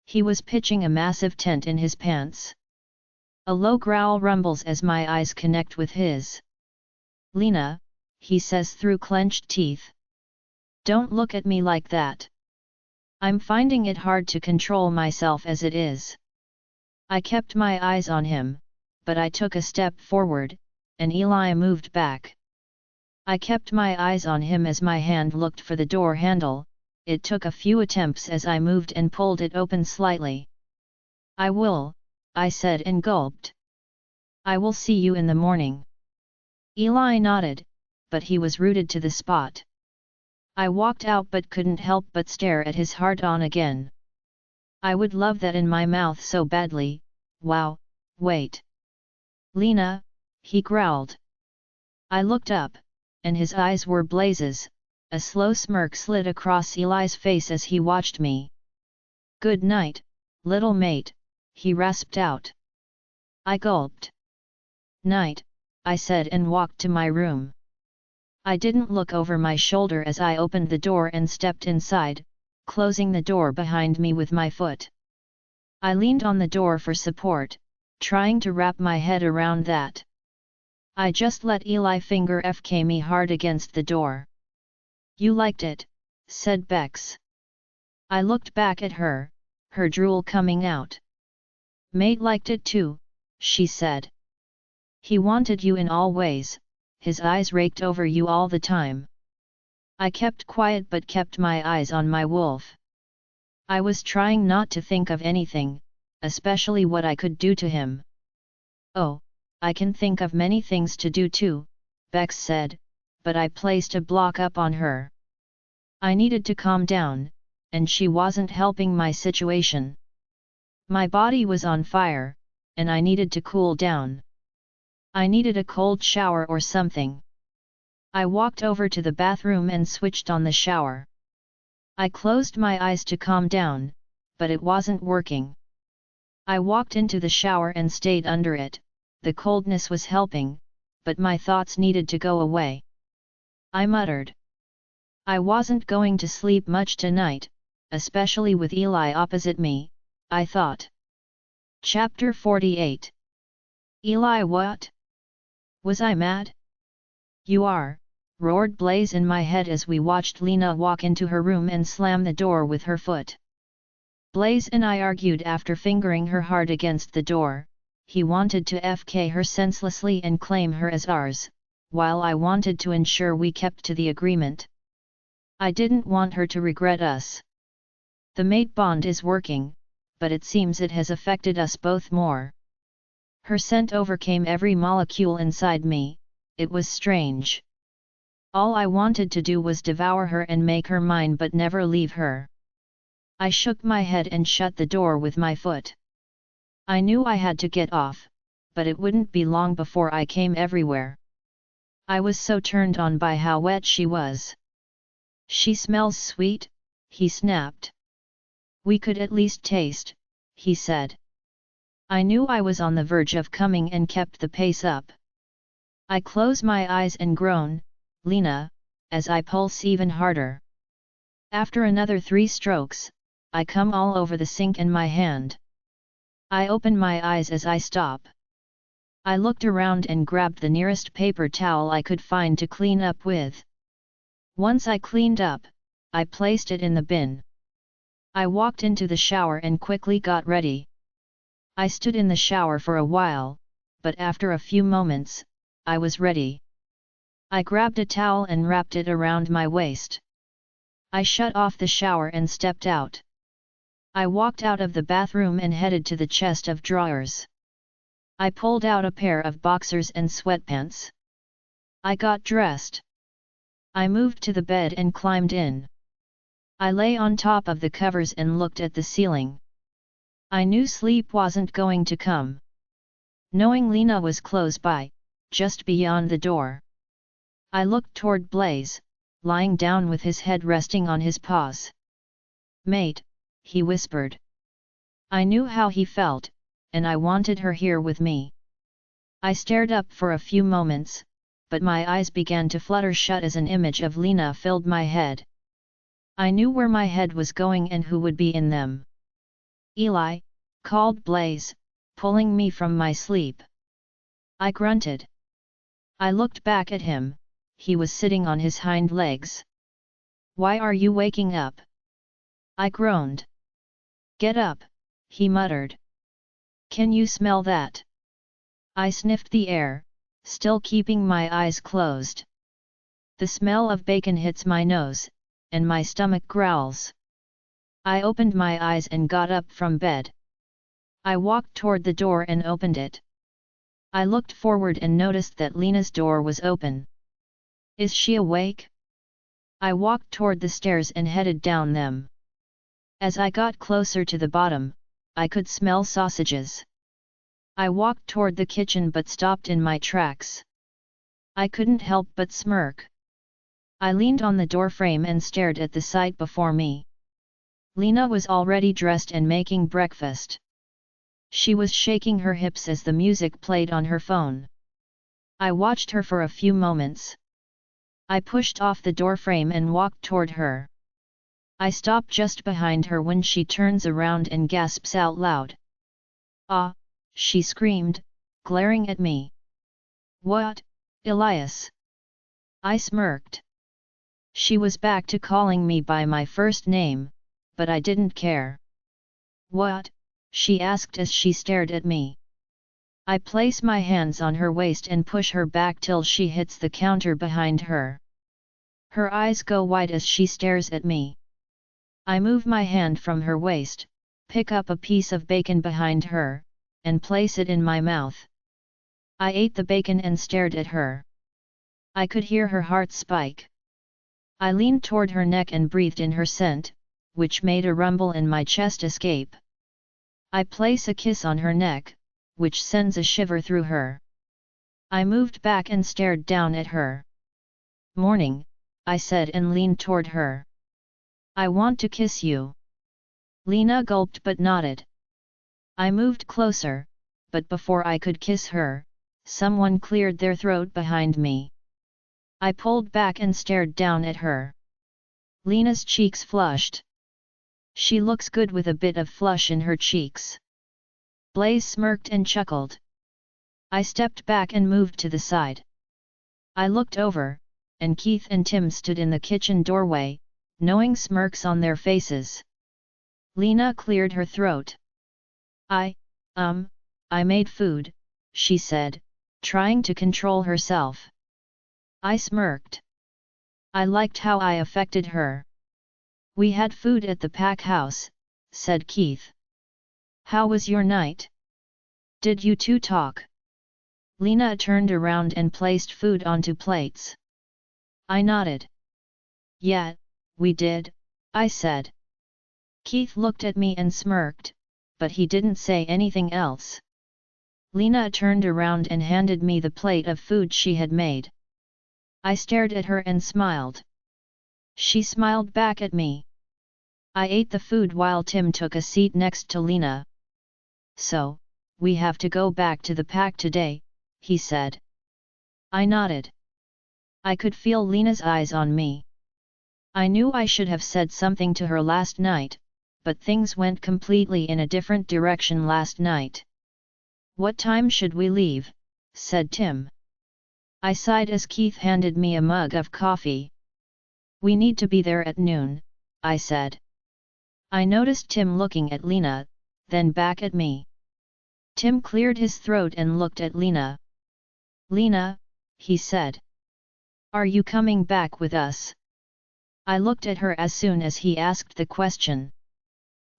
He was pitching a massive tent in his pants. A low growl rumbles as my eyes connect with his. Lena, he says through clenched teeth. Don't look at me like that. I'm finding it hard to control myself as it is. I kept my eyes on him, but I took a step forward, and Eli moved back. I kept my eyes on him as my hand looked for the door handle. It took a few attempts as I moved and pulled it open slightly. I will, I said and gulped. I will see you in the morning. Eli nodded, but he was rooted to the spot. I walked out but couldn't help but stare at his hard-on again. I would love that in my mouth so badly. Wow, wait. Lena, he growled. I looked up, and his eyes were blazes. A slow smirk slid across Eli's face as he watched me. Good night, little mate, he rasped out. I gulped. Night, I said and walked to my room. I didn't look over my shoulder as I opened the door and stepped inside, closing the door behind me with my foot. I leaned on the door for support, trying to wrap my head around that. I just let Eli finger FK me hard against the door. You liked it, said Bex. I looked back at her, her drool coming out. Mate liked it too, she said. He wanted you in all ways, his eyes raked over you all the time. I kept quiet but kept my eyes on my wolf. I was trying not to think of anything, especially what I could do to him. "Oh, I can think of many things to do too," Bex said, but I placed a block up on her. I needed to calm down, and she wasn't helping my situation. My body was on fire, and I needed to cool down. I needed a cold shower or something. I walked over to the bathroom and switched on the shower. I closed my eyes to calm down, but it wasn't working. I walked into the shower and stayed under it. The coldness was helping, but my thoughts needed to go away. I muttered. I wasn't going to sleep much tonight, especially with Eli opposite me, I thought. Chapter 48. Eli, what? Was I mad? "You are," roared Blaze in my head as we watched Lena walk into her room and slam the door with her foot. Blaze and I argued after fingering her hard against the door. He wanted to FK her senselessly and claim her as ours, while I wanted to ensure we kept to the agreement. I didn't want her to regret us. The mate bond is working, but it seems it has affected us both more. Her scent overcame every molecule inside me. It was strange. All I wanted to do was devour her and make her mine but never leave her. I shook my head and shut the door with my foot. I knew I had to get off, but it wouldn't be long before I came everywhere. I was so turned on by how wet she was. "She smells sweet," he snapped. "We could at least taste," he said. I knew I was on the verge of coming and kept the pace up. I close my eyes and groan, "Lena," as I pulse even harder. After another 3 strokes, I come all over the sink and my hand. I open my eyes as I stop. I looked around and grabbed the nearest paper towel I could find to clean up with. Once I cleaned up, I placed it in the bin. I walked into the shower and quickly got ready. I stood in the shower for a while, but after a few moments, I was ready. I grabbed a towel and wrapped it around my waist. I shut off the shower and stepped out. I walked out of the bathroom and headed to the chest of drawers. I pulled out a pair of boxers and sweatpants. I got dressed. I moved to the bed and climbed in. I lay on top of the covers and looked at the ceiling. I knew sleep wasn't going to come. Knowing Lena was close by, just beyond the door. I looked toward Blaze, lying down with his head resting on his paws. "Mate," he whispered. I knew how he felt, and I wanted her here with me. I stared up for a few moments, but my eyes began to flutter shut as an image of Lena filled my head. I knew where my head was going and who would be in them. "Eli," called Blaze, pulling me from my sleep. I grunted. I looked back at him. He was sitting on his hind legs. "Why are you waking up?" I groaned. "Get up," he muttered. "Can you smell that?" I sniffed the air, still keeping my eyes closed. The smell of bacon hits my nose, and my stomach growls. I opened my eyes and got up from bed. I walked toward the door and opened it. I looked forward and noticed that Lena's door was open. Is she awake? I walked toward the stairs and headed down them. As I got closer to the bottom, I could smell sausages. I walked toward the kitchen but stopped in my tracks. I couldn't help but smirk. I leaned on the doorframe and stared at the sight before me. Lena was already dressed and making breakfast. She was shaking her hips as the music played on her phone. I watched her for a few moments. I pushed off the doorframe and walked toward her. I stop just behind her when she turns around and gasps out loud. "Ah!" she screamed, glaring at me. "What, Elias?" I smirked. She was back to calling me by my first name, but I didn't care. "What?" she asked as she stared at me. I place my hands on her waist and push her back till she hits the counter behind her. Her eyes go wide as she stares at me. I move my hand from her waist, pick up a piece of bacon behind her, and place it in my mouth. I ate the bacon and stared at her. I could hear her heart spike. I leaned toward her neck and breathed in her scent, which made a rumble in my chest escape. I place a kiss on her neck, which sends a shiver through her. I moved back and stared down at her. "Morning," I said and leaned toward her. "I want to kiss you." Lena gulped but nodded. I moved closer, but before I could kiss her, someone cleared their throat behind me. I pulled back and stared down at her. Lena's cheeks flushed. "She looks good with a bit of flush in her cheeks." Blaze smirked and chuckled. I stepped back and moved to the side. I looked over, and Keith and Tim stood in the kitchen doorway, knowing smirks on their faces. Lena cleared her throat. I made food," she said, trying to control herself. I smirked. I liked how I affected her. "We had food at the pack house," said Keith. "How was your night? Did you two talk?" Lena turned around and placed food onto plates. I nodded. "Yeah, we did," I said. Keith looked at me and smirked, but he didn't say anything else. Lena turned around and handed me the plate of food she had made. I stared at her and smiled. She smiled back at me. I ate the food while Tim took a seat next to Lena. "So, we have to go back to the pack today," he said. I nodded. I could feel Lena's eyes on me. I knew I should have said something to her last night, but things went completely in a different direction last night. "What time should we leave?" said Tim. I sighed as Keith handed me a mug of coffee. "We need to be there at noon," I said. I noticed Tim looking at Lena, then back at me. Tim cleared his throat and looked at Lena. "Lena," he said. "Are you coming back with us?" I looked at her as soon as he asked the question.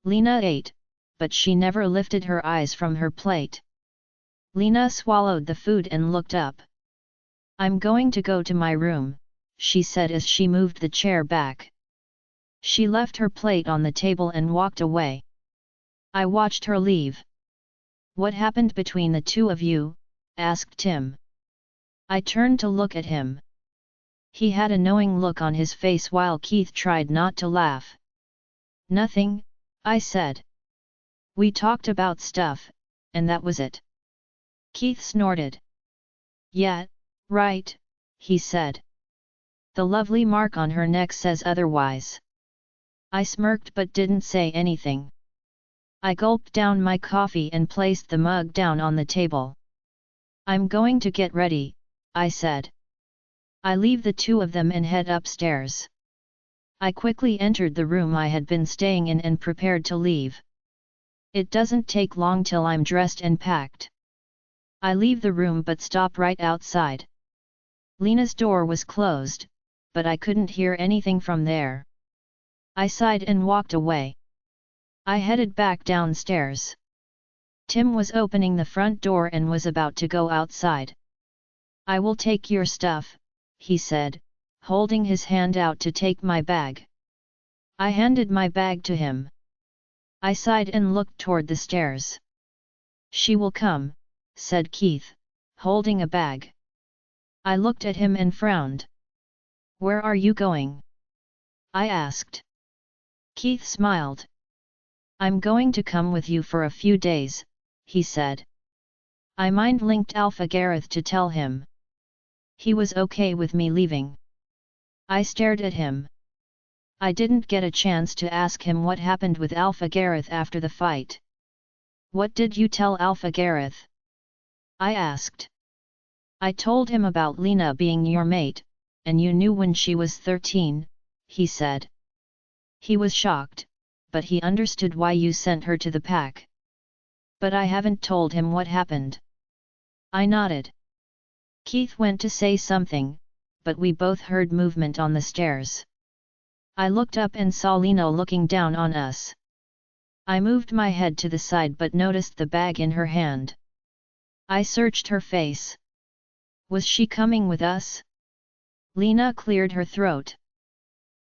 Lena ate, but she never lifted her eyes from her plate. Lena swallowed the food and looked up. "I'm going to go to my room," she said as she moved the chair back. She left her plate on the table and walked away. I watched her leave. "What happened between the two of you?" asked Tim. I turned to look at him. He had a knowing look on his face while Keith tried not to laugh. "Nothing," I said. "We talked about stuff, and that was it." Keith snorted. "Yeah, right," he said. "The lovely mark on her neck says otherwise." I smirked but didn't say anything. I gulped down my coffee and placed the mug down on the table. "I'm going to get ready," I said. I leave the two of them and head upstairs. I quickly entered the room I had been staying in and prepared to leave. It doesn't take long till I'm dressed and packed. I leave the room but stop right outside. Lena's door was closed, but I couldn't hear anything from there. I sighed and walked away. I headed back downstairs. Tim was opening the front door and was about to go outside. "I will take your stuff," he said, holding his hand out to take my bag. I handed my bag to him. I sighed and looked toward the stairs. "She will come," said Keith, holding a bag. I looked at him and frowned. "Where are you going?" I asked. Keith smiled. "I'm going to come with you for a few days," he said. I mind-linked Alpha Gareth to tell him. He was okay with me leaving. I stared at him. I didn't get a chance to ask him what happened with Alpha Gareth after the fight. "What did you tell Alpha Gareth?" I asked. "I told him about Lena being your mate, and you knew when she was 13, he said. He was shocked, but he understood why you sent her to the pack. But I haven't told him what happened." I nodded. Keith went to say something, but we both heard movement on the stairs. I looked up and saw Lena looking down on us. I moved my head to the side but noticed the bag in her hand. I searched her face. Was she coming with us? Lena cleared her throat.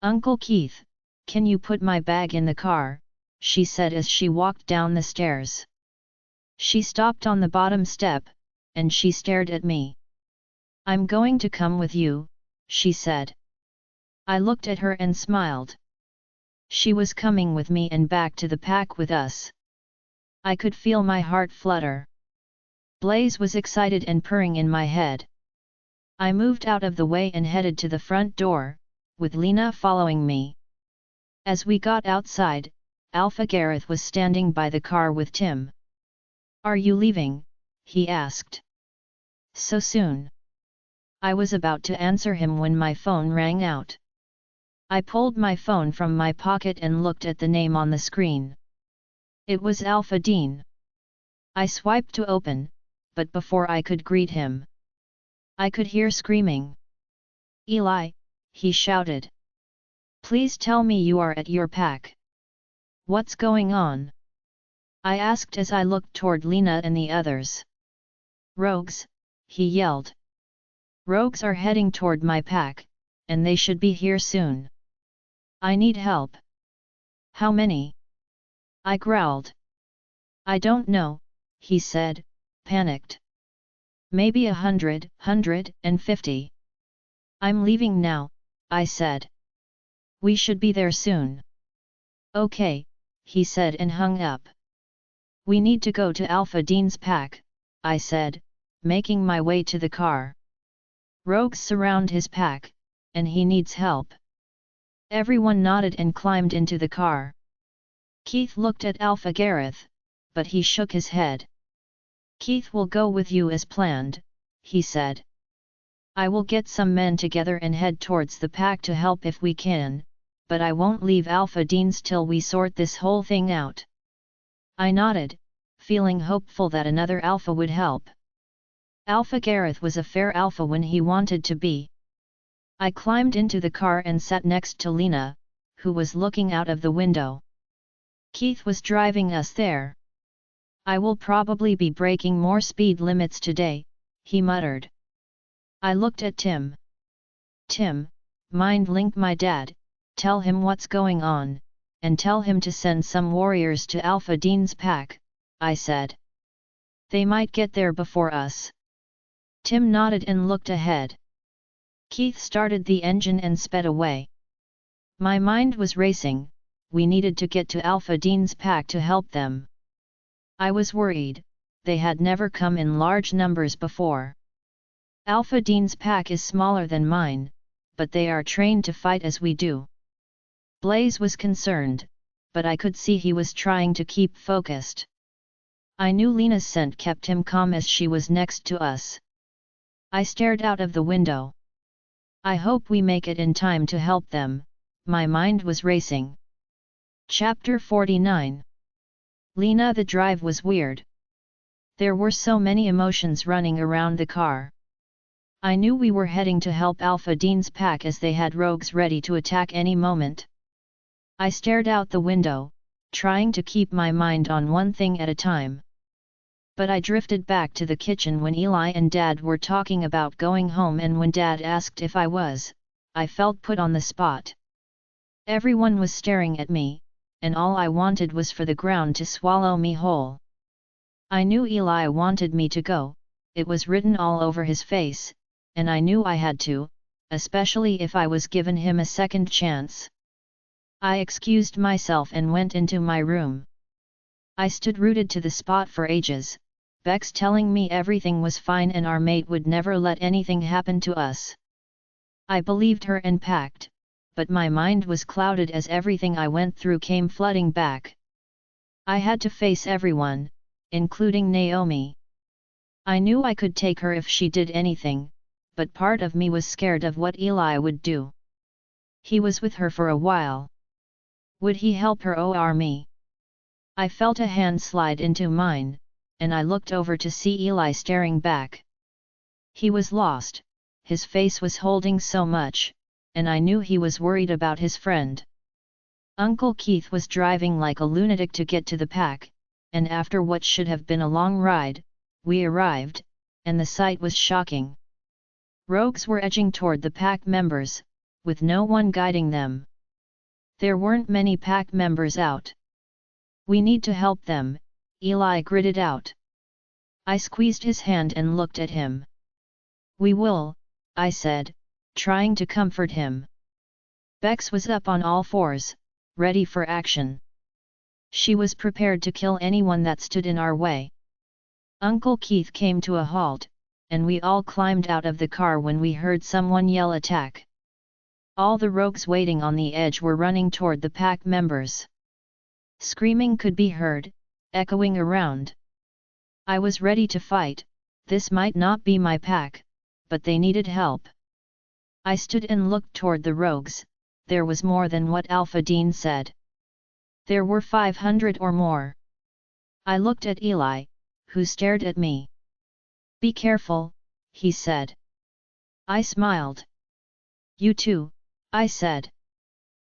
Uncle Keith, can you put my bag in the car? She said as she walked down the stairs. She stopped on the bottom step, and she stared at me. I'm going to come with you, she said. I looked at her and smiled. She was coming with me and back to the pack with us. I could feel my heart flutter. Blaze was excited and purring in my head. I moved out of the way and headed to the front door, with Lena following me. As we got outside, Alpha Gareth was standing by the car with Tim. Are you leaving? He asked. So soon? I was about to answer him when my phone rang out. I pulled my phone from my pocket and looked at the name on the screen. It was Alpha Dean. I swiped to open, but before I could greet him, I could hear screaming. Eli, he shouted. Please tell me you are at your pack. What's going on? I asked as I looked toward Lena and the others. Rogues, he yelled. Rogues are heading toward my pack, and they should be here soon. I need help. How many? I growled. I don't know, he said, panicked. Maybe 150. I'm leaving now, I said. We should be there soon. Okay, he said and hung up. We need to go to Alpha Dean's pack, I said, making my way to the car. Rogues surround his pack, and he needs help. Everyone nodded and climbed into the car. Keith looked at Alpha Gareth, but he shook his head. Keith will go with you as planned, he said. I will get some men together and head towards the pack to help if we can, but I won't leave Alpha Dean's till we sort this whole thing out. I nodded, feeling hopeful that another Alpha would help. Alpha Gareth was a fair Alpha when he wanted to be. I climbed into the car and sat next to Lena, who was looking out of the window. Keith was driving us there. I will probably be breaking more speed limits today, he muttered. I looked at Tim. Tim, mind link my dad, tell him what's going on, and tell him to send some warriors to Alpha Dean's pack, I said. They might get there before us. Tim nodded and looked ahead. Keith started the engine and sped away. My mind was racing, we needed to get to Alpha Dean's pack to help them. I was worried, they had never come in large numbers before. Alpha Dean's pack is smaller than mine, but they are trained to fight as we do. Blaze was concerned, but I could see he was trying to keep focused. I knew Lena's scent kept him calm as she was next to us. I stared out of the window. I hope we make it in time to help them, my mind was racing. Chapter 49. Lena. The drive was weird. There were so many emotions running around the car. I knew we were heading to help Alpha Dean's pack as they had rogues ready to attack any moment. I stared out the window, trying to keep my mind on one thing at a time. But I drifted back to the kitchen when Eli and Dad were talking about going home, and when Dad asked if I was, I felt put on the spot. Everyone was staring at me, and all I wanted was for the ground to swallow me whole. I knew Eli wanted me to go, it was written all over his face, and I knew I had to, especially if I was given him a second chance. I excused myself and went into my room. I stood rooted to the spot for ages, Bex telling me everything was fine and our mate would never let anything happen to us. I believed her and packed, but my mind was clouded as everything I went through came flooding back. I had to face everyone, including Naomi. I knew I could take her if she did anything, but part of me was scared of what Eli would do. He was with her for a while. Would he help her or me? I felt a hand slide into mine, and I looked over to see Eli staring back. He was lost, his face was holding so much, and I knew he was worried about his friend. Uncle Keith was driving like a lunatic to get to the pack, and after what should have been a long ride, we arrived, and the sight was shocking. Rogues were edging toward the pack members, with no one guiding them. There weren't many pack members out. "We need to help them," Eli gritted out. I squeezed his hand and looked at him. "We will," I said, trying to comfort him. Bex was up on all fours, ready for action. She was prepared to kill anyone that stood in our way. Uncle Keith came to a halt, and we all climbed out of the car when we heard someone yell attack. All the rogues waiting on the edge were running toward the pack members. Screaming could be heard, echoing around. I was ready to fight. This might not be my pack, but they needed help. I stood and looked toward the rogues. There was more than what Alpha Dean said. There were 500 or more. I looked at Eli, who stared at me. "Be careful," he said. I smiled. "You too," I said.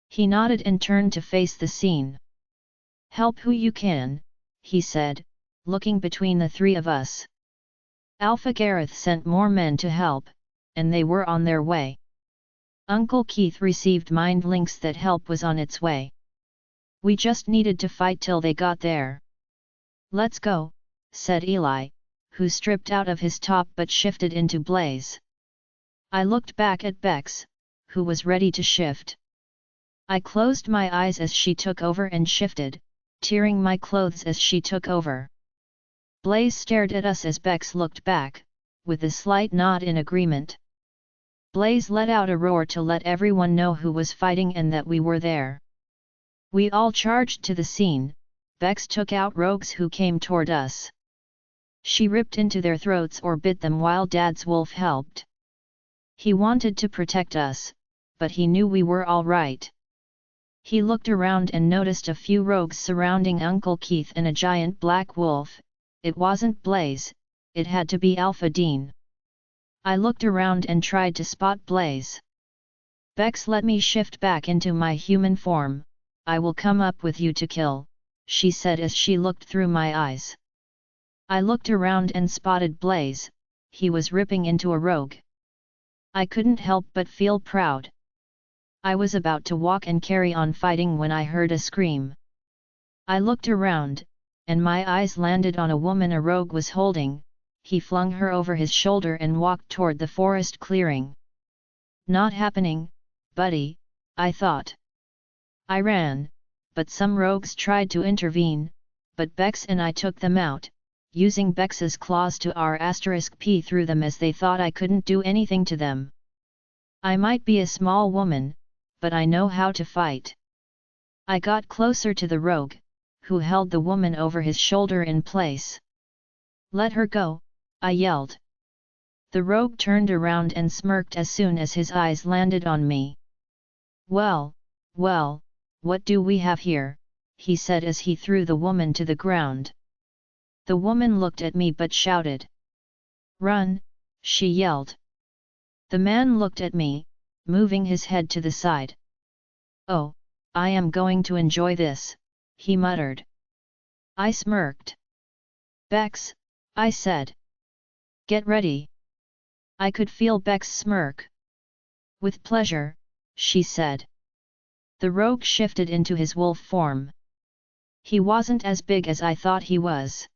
He nodded and turned to face the scene. "Help who you can," he said, looking between the three of us. Alpha Gareth sent more men to help, and they were on their way. Uncle Keith received mind links that help was on its way. We just needed to fight till they got there. "Let's go," said Eli, who stripped out of his top but shifted into Blaze. I looked back at Bex, who was ready to shift. I closed my eyes as she took over and shifted, tearing my clothes as she took over. Blaze stared at us as Bex looked back, with a slight nod in agreement. Blaze let out a roar to let everyone know who was fighting and that we were there. We all charged to the scene. Bex took out rogues who came toward us. She ripped into their throats or bit them while Dad's wolf helped. He wanted to protect us, but he knew we were all right. He looked around and noticed a few rogues surrounding Uncle Keith and a giant black wolf. It wasn't Blaze, it had to be Alpha Dean. I looked around and tried to spot Blaze. "Bex, let me shift back into my human form. I will come up with you to kill," she said as she looked through my eyes. I looked around and spotted Blaze. He was ripping into a rogue. I couldn't help but feel proud. I was about to walk and carry on fighting when I heard a scream. I looked around, and my eyes landed on a woman a rogue was holding. He flung her over his shoulder and walked toward the forest clearing. "Not happening, buddy," I thought. I ran, but some rogues tried to intervene, but Bex and I took them out, using Bex's claws to R*P through them as they thought I couldn't do anything to them. I might be a small woman, but I know how to fight. I got closer to the rogue, who held the woman over his shoulder in place. "Let her go," I yelled. The rogue turned around and smirked as soon as his eyes landed on me. Well, what do we have here?" he said as he threw the woman to the ground. The woman looked at me but shouted. "Run," she yelled. The man looked at me, moving his head to the side. "Oh, I am going to enjoy this," he muttered. I smirked. "Bex," I said. "Get ready." I could feel Bex smirk. "With pleasure," she said. The rogue shifted into his wolf form. He wasn't as big as I thought he was.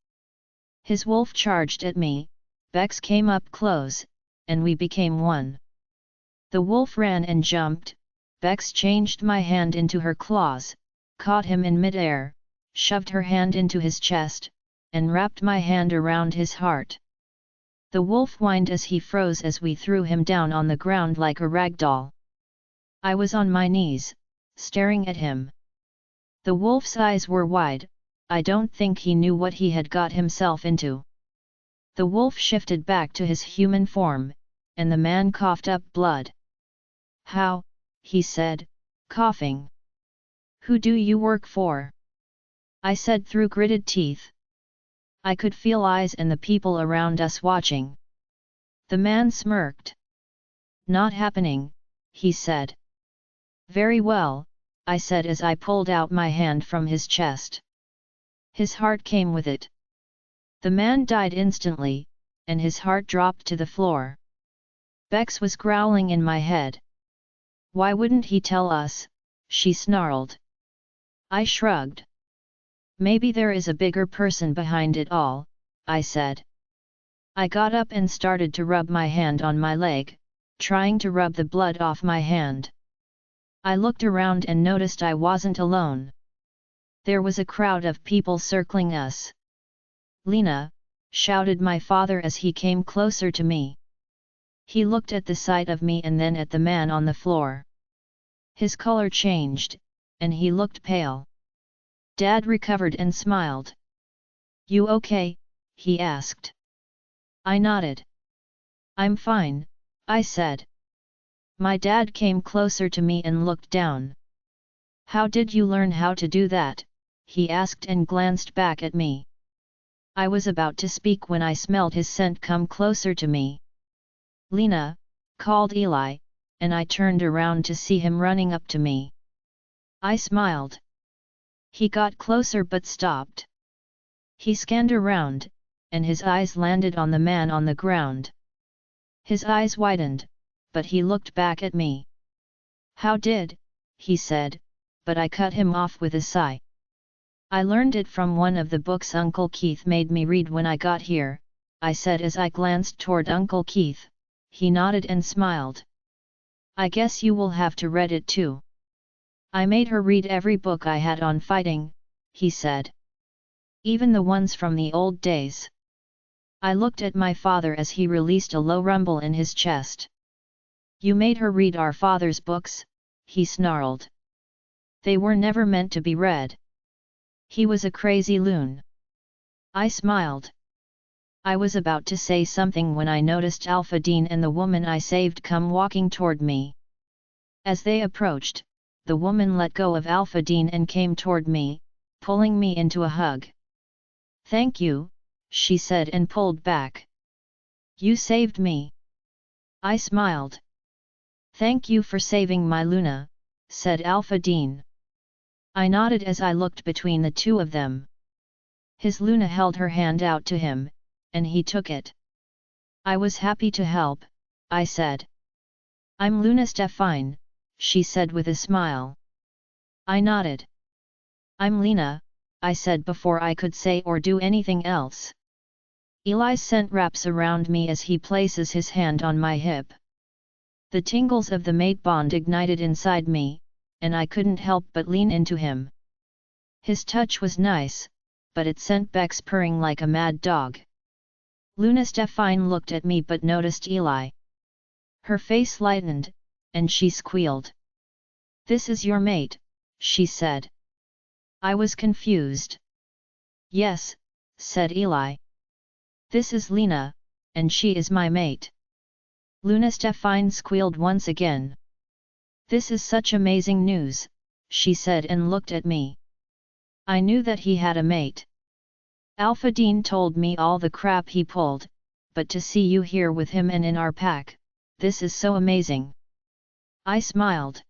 His wolf charged at me, Bex came up close, and we became one. The wolf ran and jumped. Bex changed my hand into her claws, caught him in midair, shoved her hand into his chest, and wrapped my hand around his heart. The wolf whined as he froze as we threw him down on the ground like a rag doll. I was on my knees, staring at him. The wolf's eyes were wide. I don't think he knew what he had got himself into. The wolf shifted back to his human form, and the man coughed up blood. "How?" he said, coughing. "Who do you work for?" I said through gritted teeth. I could feel eyes and the people around us watching. The man smirked. "Not happening," he said. Very well, I said as I pulled out my hand from his chest. His heart came with it. The man died instantly, and his heart dropped to the floor. Bex was growling in my head. Why wouldn't he tell us? She snarled. I shrugged. Maybe there is a bigger person behind it all, I said. I got up and started to rub my hand on my leg, trying to rub the blood off my hand. I looked around and noticed I wasn't alone. There was a crowd of people circling us. Lena, shouted my father as he came closer to me. He looked at the sight of me and then at the man on the floor. His color changed, and he looked pale. Dad recovered and smiled. You okay? He asked. I nodded. I'm fine, I said. My dad came closer to me and looked down. How did you learn how to do that? He asked and glanced back at me. I was about to speak when I smelled his scent come closer to me. Lena, called Eli, and I turned around to see him running up to me. I smiled. He got closer but stopped. He scanned around, and his eyes landed on the man on the ground. His eyes widened, but he looked back at me. How did, he said, but I cut him off with a sigh. I learned it from one of the books Uncle Keith made me read when I got here, I said as I glanced toward Uncle Keith. He nodded and smiled. I guess you will have to read it too. I made her read every book I had on fighting, he said. Even the ones from the old days. I looked at my father as he released a low rumble in his chest. You made her read our father's books, he snarled. They were never meant to be read. He was a crazy loon. I smiled. I was about to say something when I noticed Alpha Dean and the woman I saved come walking toward me. As they approached, the woman let go of Alpha Dean and came toward me, pulling me into a hug. Thank you, she said and pulled back. You saved me. I smiled. Thank you for saving my Luna, said Alpha Dean. I nodded as I looked between the two of them. His Luna held her hand out to him, and he took it. I was happy to help, I said. I'm Luna Stefan, she said with a smile. I nodded. I'm Lena, I said before I could say or do anything else. Eli's scent wraps around me as he places his hand on my hip. The tingles of the mate bond ignited inside me, and I couldn't help but lean into him. His touch was nice, but it sent Bex purring like a mad dog. Luna Stefan looked at me but noticed Eli. Her face lightened, and she squealed. This is your mate, she said. I was confused. Yes, said Eli. This is Lena, and she is my mate. Luna Stefan squealed once again. This is such amazing news, she said and looked at me. I knew that he had a mate. Alpha Dean told me all the crap he pulled, but to see you here with him and in our pack, this is so amazing. I smiled.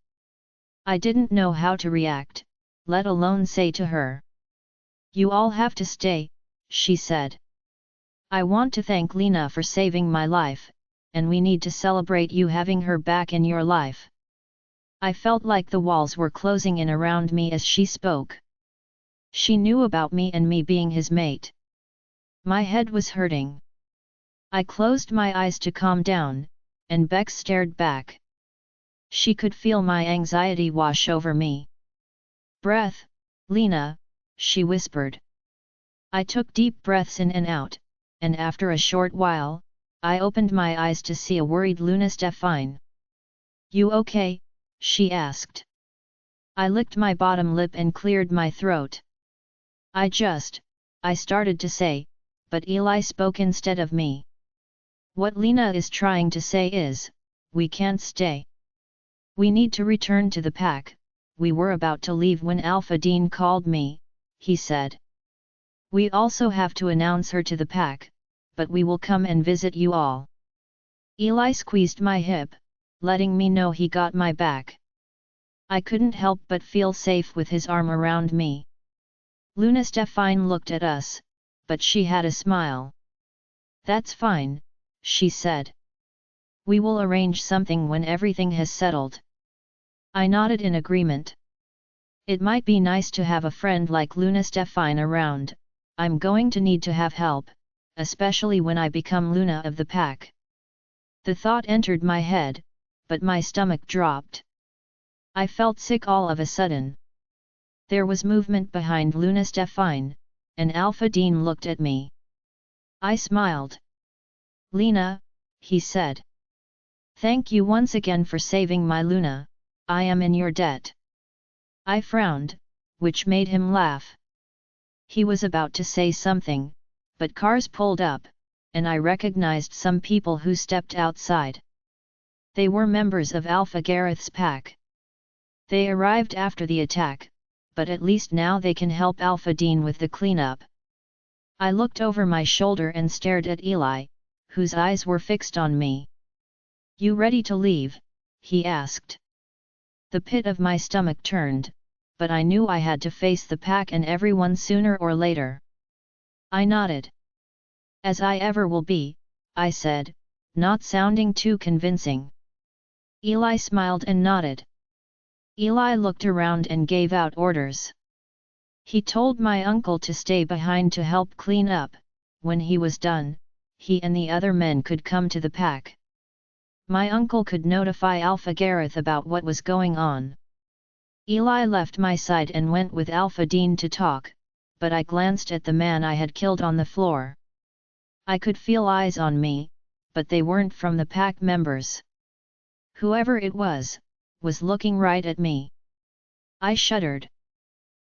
I didn't know how to react, let alone say to her. You all have to stay, she said. I want to thank Lena for saving my life, and we need to celebrate you having her back in your life. I felt like the walls were closing in around me as she spoke. She knew about me and me being his mate. My head was hurting. I closed my eyes to calm down, and Bex stared back. She could feel my anxiety wash over me. Breath, Lena, she whispered. I took deep breaths in and out, and after a short while, I opened my eyes to see a worried Luna Stefan. You okay? She asked. I licked my bottom lip and cleared my throat. I started to say, but Eli spoke instead of me. What Lena is trying to say is, we can't stay. We need to return to the pack. We were about to leave when Alpha Dean called me, he said. We also have to announce her to the pack, but we will come and visit you all. Eli squeezed my hip, letting me know he got my back. I couldn't help but feel safe with his arm around me. Luna Stefine looked at us, but she had a smile. "That's fine," she said. "We will arrange something when everything has settled." I nodded in agreement. It might be nice to have a friend like Luna Stefine around. I'm going to need to have help, especially when I become Luna of the pack. The thought entered my head, but my stomach dropped. I felt sick all of a sudden. There was movement behind Luna Stefine, and Alpha Dean looked at me. I smiled. "Lena," he said. "Thank you once again for saving my Luna, I am in your debt." I frowned, which made him laugh. He was about to say something, but cars pulled up, and I recognized some people who stepped outside. They were members of Alpha Gareth's pack. They arrived after the attack, but at least now they can help Alpha Dean with the cleanup. I looked over my shoulder and stared at Eli, whose eyes were fixed on me. "You ready to leave?" he asked. The pit of my stomach turned, but I knew I had to face the pack and everyone sooner or later. I nodded. "As I ever will be," I said, not sounding too convincing. Eli smiled and nodded. Eli looked around and gave out orders. He told my uncle to stay behind to help clean up. When he was done, he and the other men could come to the pack. My uncle could notify Alpha Gareth about what was going on. Eli left my side and went with Alpha Dean to talk, but I glanced at the man I had killed on the floor. I could feel eyes on me, but they weren't from the pack members. Whoever it was looking right at me. I shuddered.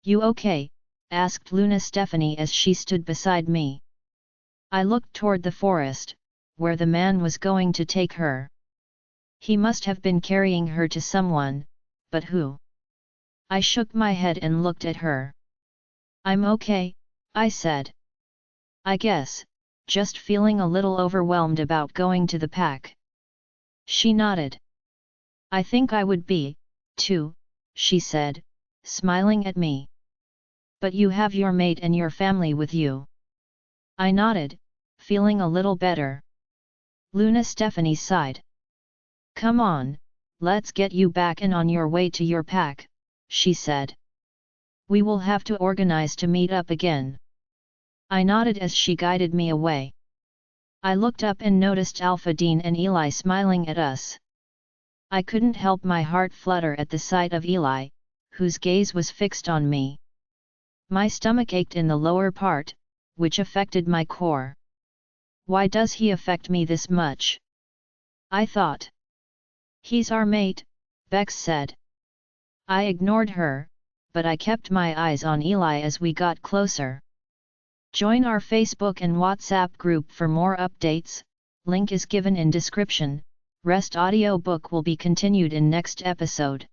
"You okay?" asked Luna Stephanie as she stood beside me. I looked toward the forest, where the man was going to take her. He must have been carrying her to someone, but who? I shook my head and looked at her. "I'm okay," I said. "I guess, just feeling a little overwhelmed about going to the pack." She nodded. "I think I would be, too," she said, smiling at me. "But you have your mate and your family with you." I nodded, feeling a little better. Luna Stephanie sighed. "Come on, let's get you back and on your way to your pack," she said. "We will have to organize to meet up again." I nodded as she guided me away. I looked up and noticed Alpha Dean and Eli smiling at us. I couldn't help my heart flutter at the sight of Eli, whose gaze was fixed on me. My stomach ached in the lower part, which affected my core. Why does he affect me this much? I thought. "He's our mate," Bex said. I ignored her, but I kept my eyes on Eli as we got closer. Join our Facebook and WhatsApp group for more updates, link is given in description. Rest audiobook will be continued in next episode.